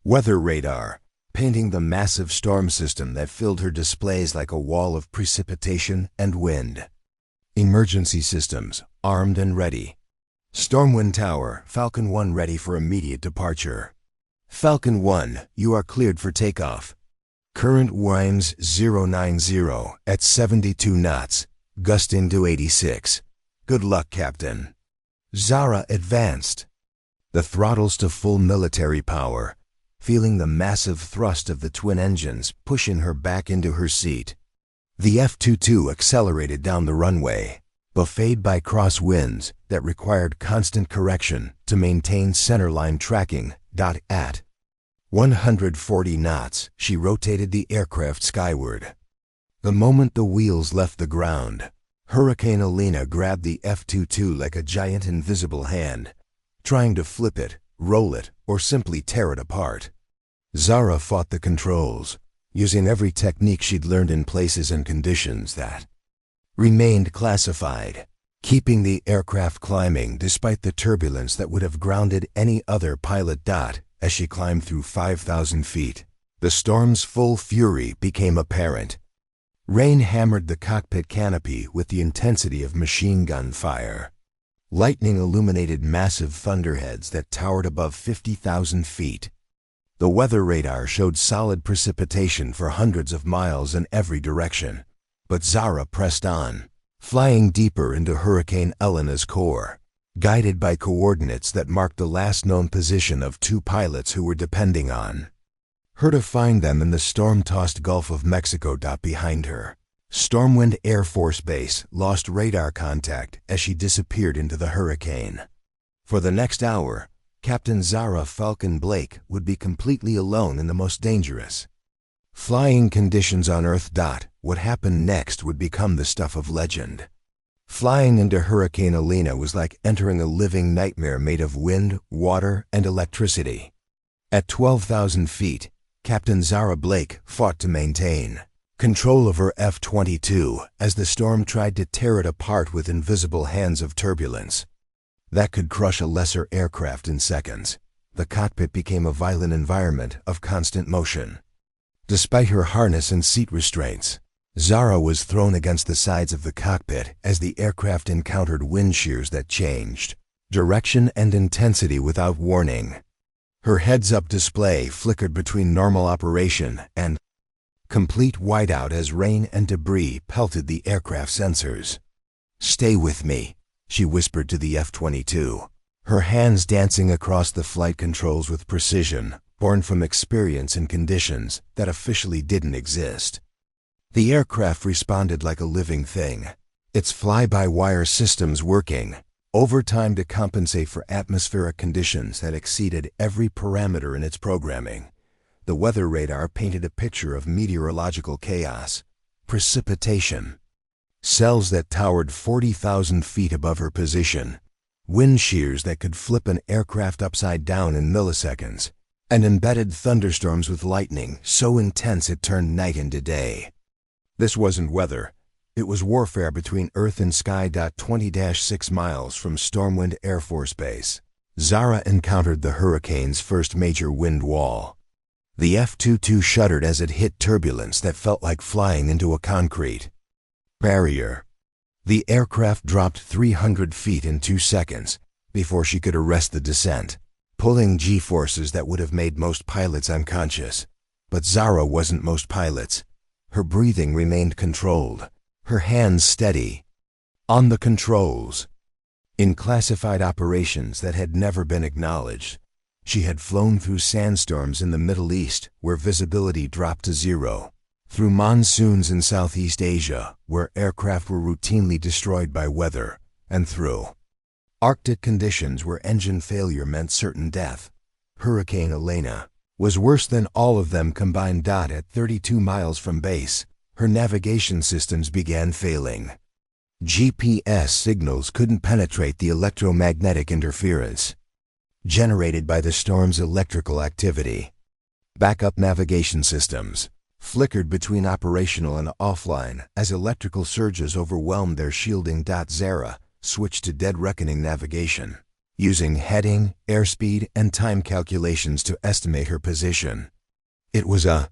Weather radar, painting the massive storm system that filled her displays like a wall of precipitation and wind. Emergency systems, armed and ready. Stormwind Tower, Falcon 1 ready for immediate departure. Falcon 1, you are cleared for takeoff. Current winds 090 at 72 knots, gusting to 86. Good luck, Captain. Zara advanced. The throttles to full military power, feeling the massive thrust of the twin engines pushing her back into her seat. The F-22 accelerated down the runway, buffeted by crosswinds that required constant correction to maintain centerline tracking. At 140 knots, she rotated the aircraft skyward. The moment the wheels left the ground, Hurricane Elena grabbed the F-22 like a giant invisible hand, trying to flip it, roll it, or simply tear it apart. Zara fought the controls, using every technique she'd learned in places and conditions that remained classified, keeping the aircraft climbing despite the turbulence that would have grounded any other pilot. As she climbed through 5,000 feet, the storm's full fury became apparent. Rain hammered the cockpit canopy with the intensity of machine gun fire. Lightning illuminated massive thunderheads that towered above 50,000 feet. The weather radar showed solid precipitation for hundreds of miles in every direction, but Zara pressed on, flying deeper into Hurricane Elena's core, guided by coordinates that marked the last known position of two pilots who were depending on her to find them in the storm-tossed Gulf of Mexico. Behind her, Stormwind Air Force Base lost radar contact as she disappeared into the hurricane. For the next hour, Captain Zara Falcon Blake would be completely alone in the most dangerous flying conditions on Earth. What happened next would become the stuff of legend. Flying into Hurricane Elena was like entering a living nightmare made of wind, water, and electricity. At 12,000 feet, Captain Zara Blake fought to maintain control of her F-22 as the storm tried to tear it apart with invisible hands of turbulence that could crush a lesser aircraft in seconds. The cockpit became a violent environment of constant motion. Despite her harness and seat restraints, Zara was thrown against the sides of the cockpit as the aircraft encountered wind shears that changed direction and intensity without warning. Her heads-up display flickered between normal operation and complete whiteout as rain and debris pelted the aircraft sensors. "Stay with me," she whispered to the F-22, her hands dancing across the flight controls with precision, born from experience in conditions that officially didn't exist. The aircraft responded like a living thing, its fly-by-wire systems working, Overtime to compensate for atmospheric conditions that exceeded every parameter in its programming. The weather radar painted a picture of meteorological chaos, precipitation, cells that towered 40,000 feet above her position, wind shears that could flip an aircraft upside down in milliseconds, and embedded thunderstorms with lightning so intense it turned night into day. This wasn't weather. It was warfare between Earth and sky. 20-6 miles from Stormwind Air Force Base, Zara encountered the hurricane's first major wind wall. The F-22 shuddered as it hit turbulence that felt like flying into a concrete barrier. The aircraft dropped 300 feet in 2 seconds before she could arrest the descent, pulling G-forces that would have made most pilots unconscious. But Zara wasn't most pilots. Her breathing remained controlled, her hands steady on the controls. In classified operations that had never been acknowledged, she had flown through sandstorms in the Middle East where visibility dropped to zero, through monsoons in Southeast Asia where aircraft were routinely destroyed by weather, and through Arctic conditions where engine failure meant certain death. Hurricane Elena was worse than all of them combined. At 32 miles from base, her navigation systems began failing. GPS signals couldn't penetrate the electromagnetic interference generated by the storm's electrical activity. Backup navigation systems flickered between operational and offline as electrical surges overwhelmed their shielding. Zara switched to dead reckoning navigation, using heading, airspeed, and time calculations to estimate her position. It was a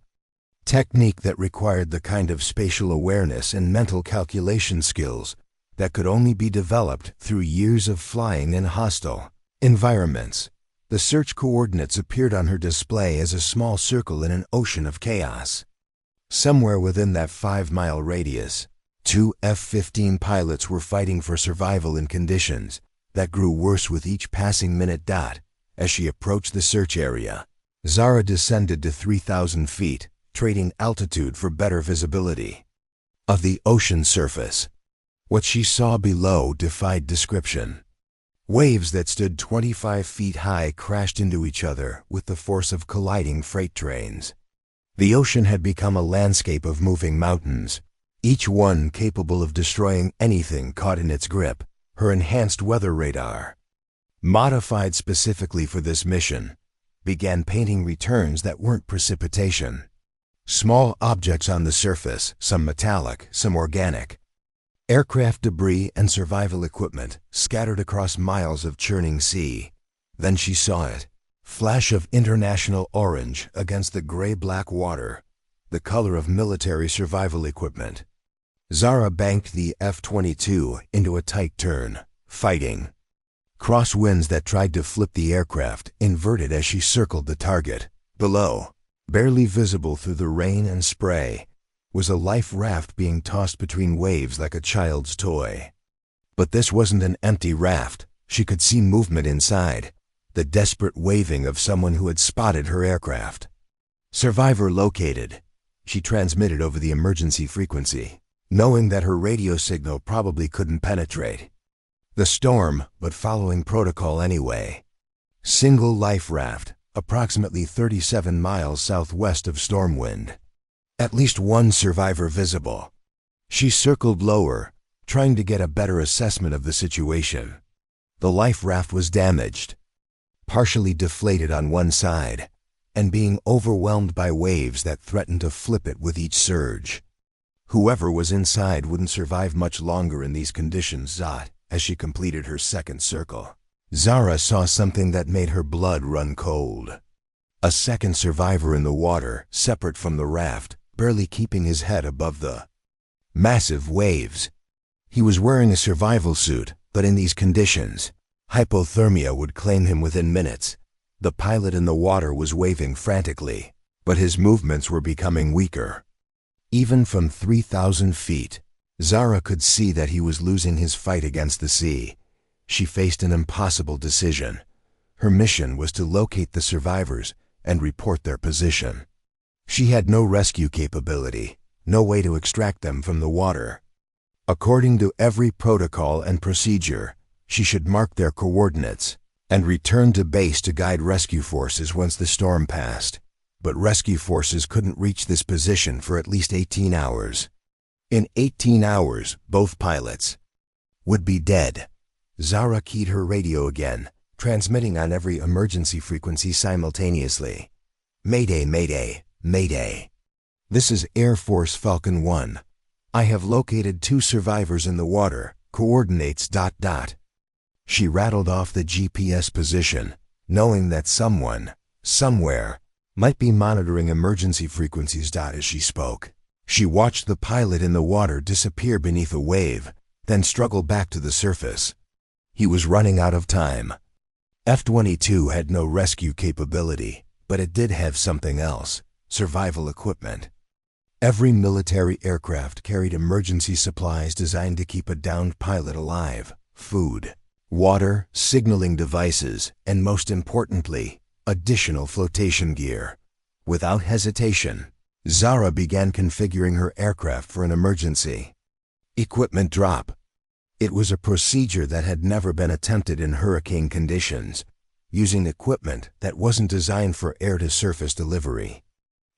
technique that required the kind of spatial awareness and mental calculation skills that could only be developed through years of flying in hostile environments. The search coordinates appeared on her display as a small circle in an ocean of chaos. Somewhere within that 5-mile radius, 2 F-15 pilots were fighting for survival in conditions that grew worse with each passing minute. As she approached the search area, Zara descended to 3,000 feet, trading altitude for better visibility of the ocean surface. What she saw below defied description. Waves that stood 25 feet high crashed into each other with the force of colliding freight trains. The ocean had become a landscape of moving mountains, each one capable of destroying anything caught in its grip. Her enhanced weather radar, modified specifically for this mission, began painting returns that weren't precipitation. Small objects on the surface, some metallic, some organic. Aircraft debris and survival equipment scattered across miles of churning sea. Then she saw it. Flash of international orange against the gray-black water, the color of military survival equipment. Zara banked the F-22 into a tight turn, fighting crosswinds that tried to flip the aircraft, inverted as she circled the target. Below, barely visible through the rain and spray, was a life raft being tossed between waves like a child's toy. But this wasn't an empty raft. She could see movement inside, the desperate waving of someone who had spotted her aircraft. "Survivor located," she transmitted over the emergency frequency, knowing that her radio signal probably couldn't penetrate the storm, but following protocol anyway. Single life raft, approximately 37 miles southwest of Stormwind. At least one survivor visible. She circled lower, trying to get a better assessment of the situation. The life raft was damaged, partially deflated on one side, and being overwhelmed by waves that threatened to flip it with each surge. Whoever was inside wouldn't survive much longer in these conditions. As she completed her second circle, Zara saw something that made her blood run cold. A second survivor in the water, separate from the raft, barely keeping his head above the massive waves. He was wearing a survival suit, but in these conditions, hypothermia would claim him within minutes. The pilot in the water was waving frantically, but his movements were becoming weaker. Even from 3,000 feet, Zara could see that he was losing his fight against the sea. She faced an impossible decision. Her mission was to locate the survivors and report their position. She had no rescue capability, no way to extract them from the water. According to every protocol and procedure, She should mark their coordinates and return to base to guide rescue forces once the storm passed. But rescue forces couldn't reach this position for at least 18 hours. In 18 hours, both pilots would be dead. Zara keyed her radio again, transmitting on every emergency frequency simultaneously. Mayday, mayday, mayday. This is Air Force Falcon 1. I have located 2 survivors in the water. Coordinates ... She rattled off the GPS position, knowing that someone, somewhere, might be monitoring emergency frequencies. As she spoke, she watched the pilot in the water disappear beneath a wave, then struggle back to the surface. He was running out of time. F-22 had no rescue capability, but it did have something else: survival equipment. Every military aircraft carried emergency supplies designed to keep a downed pilot alive: food, water, signaling devices, and most importantly, additional flotation gear. Without hesitation, Zara began configuring her aircraft for an emergency. Equipment drop. It was a procedure that had never been attempted in hurricane conditions, using equipment that wasn't designed for air-to-surface delivery.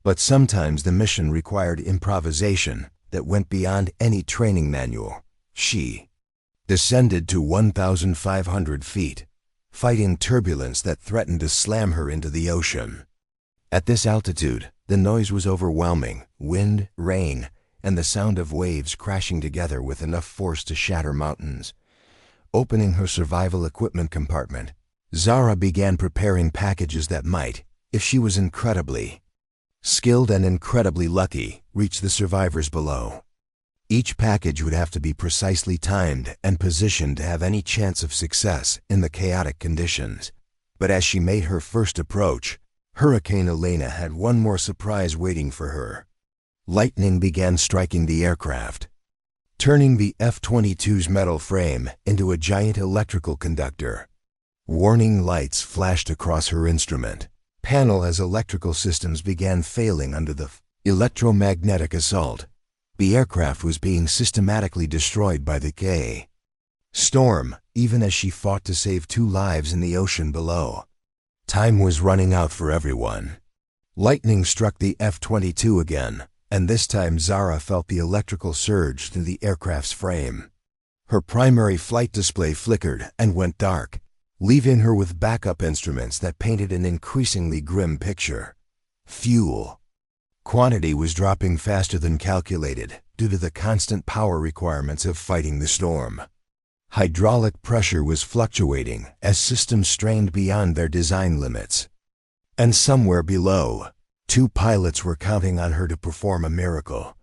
But sometimes the mission required improvisation that went beyond any training manual. She descended to 1,500 feet, fighting turbulence that threatened to slam her into the ocean. At this altitude, the noise was overwhelming: wind, rain, and the sound of waves crashing together with enough force to shatter mountains. Opening her survival equipment compartment, Zara began preparing packages that might, if she was incredibly skilled and incredibly lucky, reach the survivors below. Each package would have to be precisely timed and positioned to have any chance of success in the chaotic conditions. But as she made her first approach, Hurricane Elena had one more surprise waiting for her. Lightning began striking the aircraft, turning the F-22's metal frame into a giant electrical conductor. Warning lights flashed across her instrument panel as electrical systems began failing under the electromagnetic assault. The aircraft was being systematically destroyed by the storm, even as she fought to save 2 lives in the ocean below. Time was running out for everyone. Lightning struck the F-22 again, and this time Zara felt the electrical surge through the aircraft's frame. Her primary flight display flickered and went dark, leaving her with backup instruments that painted an increasingly grim picture. Fuel quantity was dropping faster than calculated due to the constant power requirements of fighting the storm. Hydraulic pressure was fluctuating as systems strained beyond their design limits. And somewhere below, 2 pilots were counting on her to perform a miracle.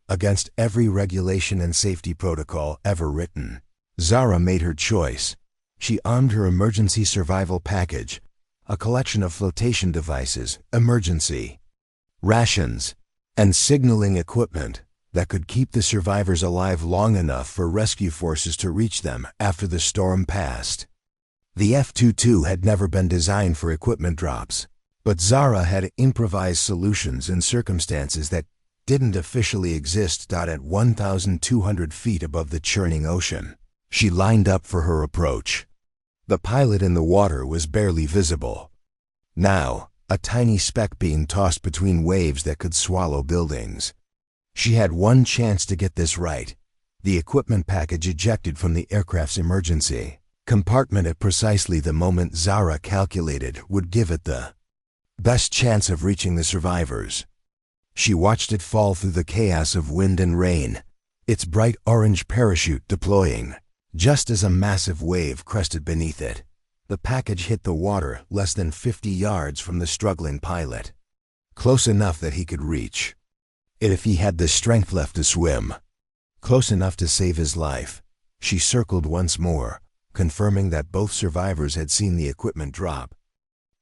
Against every regulation and safety protocol ever written, Zara made her choice. She armed her emergency survival package, a collection of flotation devices, emergency rations, and signaling equipment that could keep the survivors alive long enough for rescue forces to reach them after the storm passed. The F-22 had never been designed for equipment drops, but Zara had improvised solutions in circumstances that didn't officially exist. At 1,200 feet above the churning ocean, she lined up for her approach. The pilot in the water was barely visible. Now, a tiny speck being tossed between waves that could swallow buildings. She had one chance to get this right: the equipment package ejected from the aircraft's emergency compartment at precisely the moment Zara calculated would give it the best chance of reaching the survivors. She watched it fall through the chaos of wind and rain, its bright orange parachute deploying. Just as a massive wave crested beneath it, the package hit the water less than 50 yards from the struggling pilot, close enough that he could reach it if he had the strength left to swim, close enough to save his life. She circled once more, confirming that both survivors had seen the equipment drop.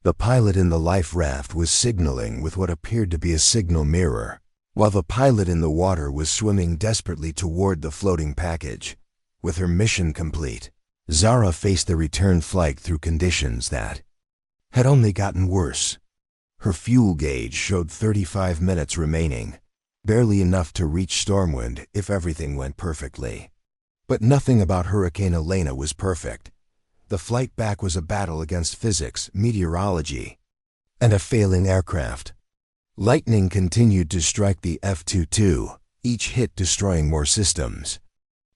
The pilot in the life raft was signaling with what appeared to be a signal mirror, while the pilot in the water was swimming desperately toward the floating package. With her mission complete, Zara faced the return flight through conditions that had only gotten worse. Her fuel gauge showed 35 minutes remaining, barely enough to reach Stormwind if everything went perfectly. But nothing about Hurricane Elena was perfect. The flight back was a battle against physics, meteorology, and a failing aircraft. Lightning continued to strike the F-22, each hit destroying more systems.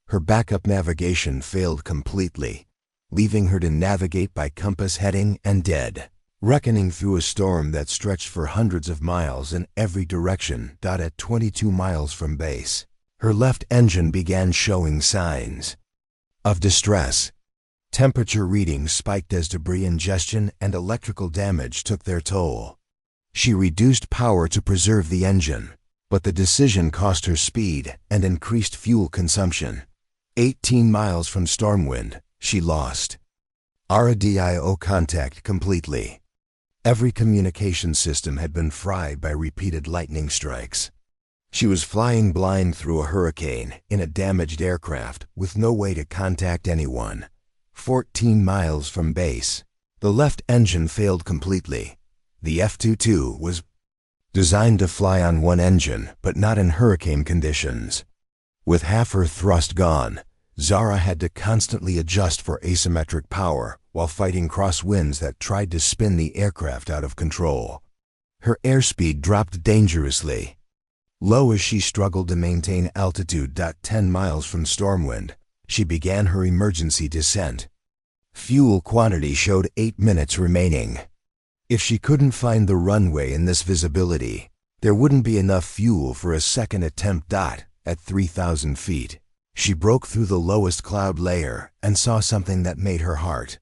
Her backup navigation failed completely, leaving her to navigate by compass heading and dead, reckoning through a storm that stretched for hundreds of miles in every direction. At 22 miles from base, her left engine began showing signs of distress. Temperature readings spiked as debris ingestion and electrical damage took their toll. She reduced power to preserve the engine, but the decision cost her speed and increased fuel consumption. 18 miles from Stormwind, she lost radio contact completely. Every communication system had been fried by repeated lightning strikes. She was flying blind through a hurricane in a damaged aircraft with no way to contact anyone. 14 miles from base, the left engine failed completely. The F-22 was designed to fly on one engine, but not in hurricane conditions. With half her thrust gone, Zara had to constantly adjust for asymmetric power while fighting crosswinds that tried to spin the aircraft out of control. Her airspeed dropped dangerously. Low as she struggled to maintain altitude. 10 miles from Stormwind, she began her emergency descent. Fuel quantity showed 8 minutes remaining. If she couldn't find the runway in this visibility, there wouldn't be enough fuel for a second attempt. At 3,000 feet, she broke through the lowest cloud layer and saw something that made her heart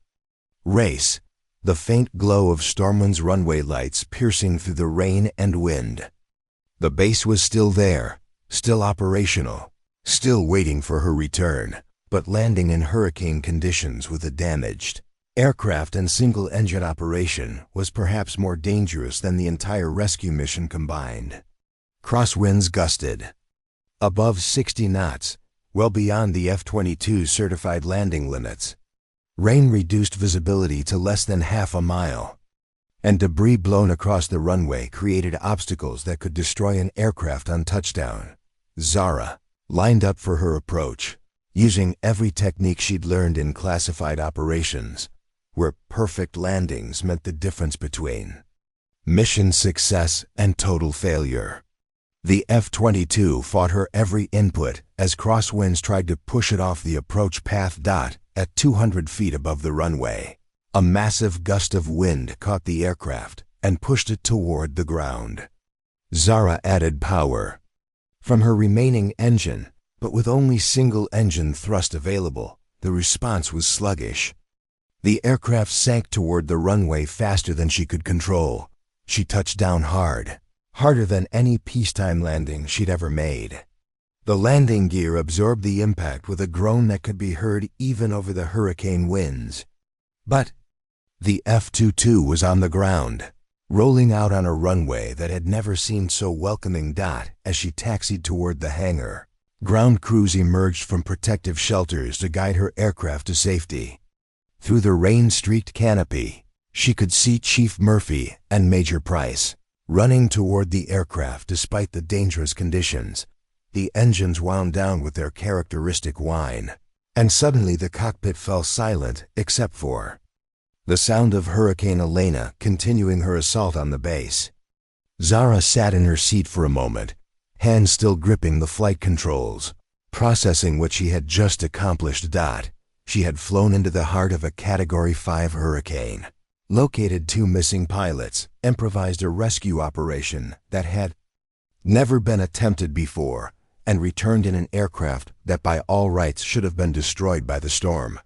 race, the faint glow of Stormwind's runway lights piercing through the rain and wind. The base was still there, still operational, still waiting for her return, but landing in hurricane conditions with a damaged aircraft and single-engine operation was perhaps more dangerous than the entire rescue mission combined. Crosswinds gusted above 60 knots, well beyond the F-22's certified landing limits. Rain reduced visibility to less than half a mile, and debris blown across the runway created obstacles that could destroy an aircraft on touchdown. Zara lined up for her approach, using every technique she'd learned in classified operations, where perfect landings meant the difference between mission success and total failure. The F-22 fought her every input as crosswinds tried to push it off the approach path. At 200 feet above the runway, a massive gust of wind caught the aircraft and pushed it toward the ground. Zara added power from her remaining engine, but with only single-engine thrust available, the response was sluggish. The aircraft sank toward the runway faster than she could control. She touched down hard, harder than any peacetime landing she'd ever made. The landing gear absorbed the impact with a groan that could be heard even over the hurricane winds. But the F-22 was on the ground, rolling out on a runway that had never seemed so welcoming. As she taxied toward the hangar, ground crews emerged from protective shelters to guide her aircraft to safety. Through the rain-streaked canopy, she could see Chief Murphy and Major Price running toward the aircraft despite the dangerous conditions. The engines wound down with their characteristic whine, and suddenly the cockpit fell silent except for the sound of Hurricane Elena continuing her assault on the base. Zara sat in her seat for a moment, hands still gripping the flight controls, processing what she had just accomplished. She had flown into the heart of a Category 5 hurricane, located 2 missing pilots, improvised a rescue operation that had never been attempted before, and returned in an aircraft that by all rights should have been destroyed by the storm.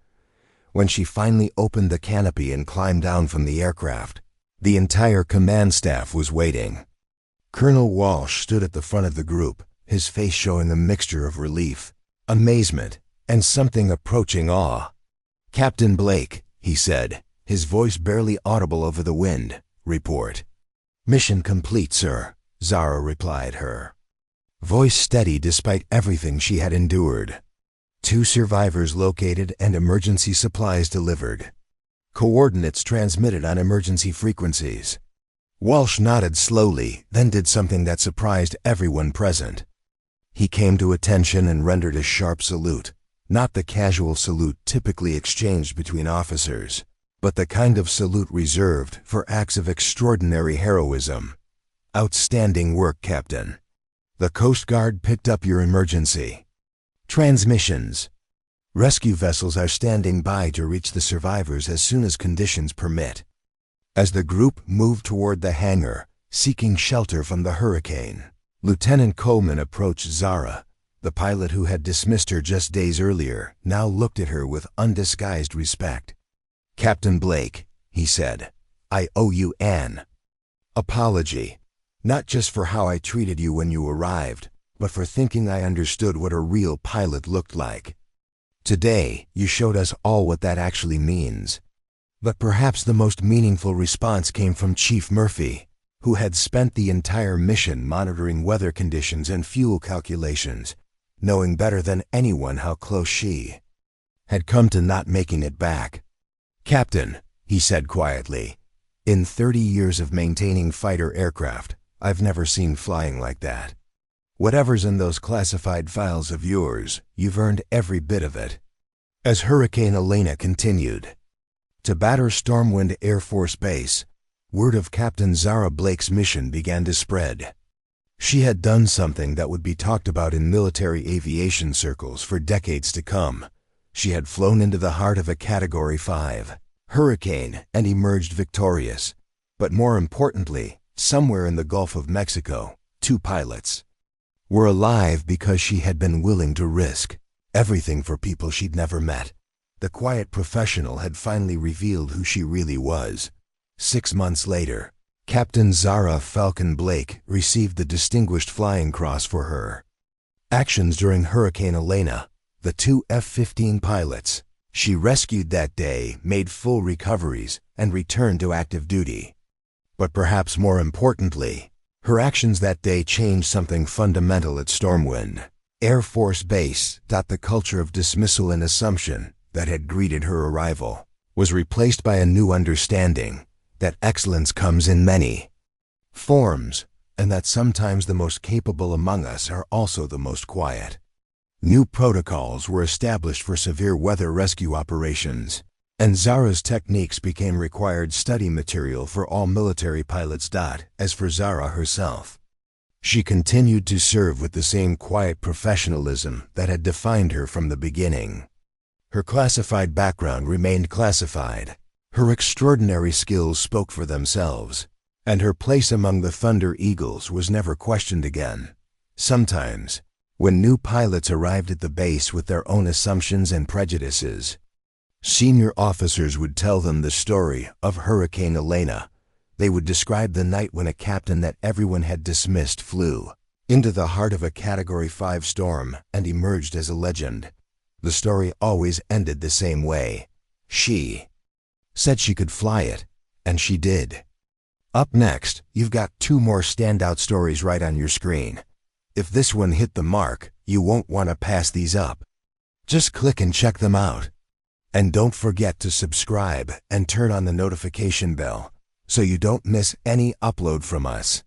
When she finally opened the canopy and climbed down from the aircraft, the entire command staff was waiting. Colonel Walsh stood at the front of the group, his face showing a mixture of relief, amazement, and something approaching awe. "Captain Blake," he said, his voice barely audible over the wind, "report." "Mission complete, sir," Zara replied, her voice steady despite everything she had endured. 2 survivors located and emergency supplies delivered. Coordinates transmitted on emergency frequencies. Walsh nodded slowly, then did something that surprised everyone present. He came to attention and rendered a sharp salute, Not the casual salute typically exchanged between officers, but the kind of salute reserved for acts of extraordinary heroism. Outstanding work, Captain. The Coast Guard picked up your emergency transmissions. Rescue vessels are standing by to reach the survivors as soon as conditions permit. As the group moved toward the hangar, seeking shelter from the hurricane, Lieutenant Coleman approached Zara. The pilot who had dismissed her just days earlier now looked at her with undisguised respect. "Captain Blake," he said, "I owe you an apology. Not just for how I treated you when you arrived, but for thinking I understood what a real pilot looked like. Today, you showed us all what that actually means." But perhaps the most meaningful response came from Chief Murphy, who had spent the entire mission monitoring weather conditions and fuel calculations, knowing better than anyone how close she had come to not making it back. "Captain," he said quietly, "in 30 years of maintaining fighter aircraft, I've never seen flying like that. Whatever's in those classified files of yours, you've earned every bit of it." As Hurricane Elena continued to batter Stormwind Air Force Base, word of Captain Zara Blake's mission began to spread. She had done something that would be talked about in military aviation circles for decades to come. She had flown into the heart of a Category 5 hurricane and emerged victorious. But more importantly, somewhere in the Gulf of Mexico, 2 pilots were alive because she had been willing to risk everything for people she'd never met. The quiet professional had finally revealed who she really was. 6 months later, Captain Zara Falcon Blake received the Distinguished Flying Cross for her actions during Hurricane Elena. The 2 F-15 pilots she rescued that day made full recoveries and returned to active duty. But perhaps more importantly, her actions that day changed something fundamental at Stormwind Air Force Base. The culture of dismissal and assumption that had greeted her arrival was replaced by a new understanding that excellence comes in many forms, and that sometimes the most capable among us are also the most quiet. New protocols were established for severe weather rescue operations, and Zara's techniques became required study material for all military pilots. As for Zara herself, she continued to serve with the same quiet professionalism that had defined her from the beginning. Her classified background remained classified. Her extraordinary skills spoke for themselves, and her place among the Thunder Eagles was never questioned again. Sometimes, when new pilots arrived at the base with their own assumptions and prejudices, senior officers would tell them the story of Hurricane Elena. They would describe the night when a captain that everyone had dismissed flew into the heart of a Category 5 storm and emerged as a legend. The story always ended the same way. She said she could fly it, and she did. Up next, you've got 2 more standout stories right on your screen. If this one hit the mark, you won't want to pass these up. Just click and check them out. And don't forget to subscribe and turn on the notification bell so you don't miss any upload from us.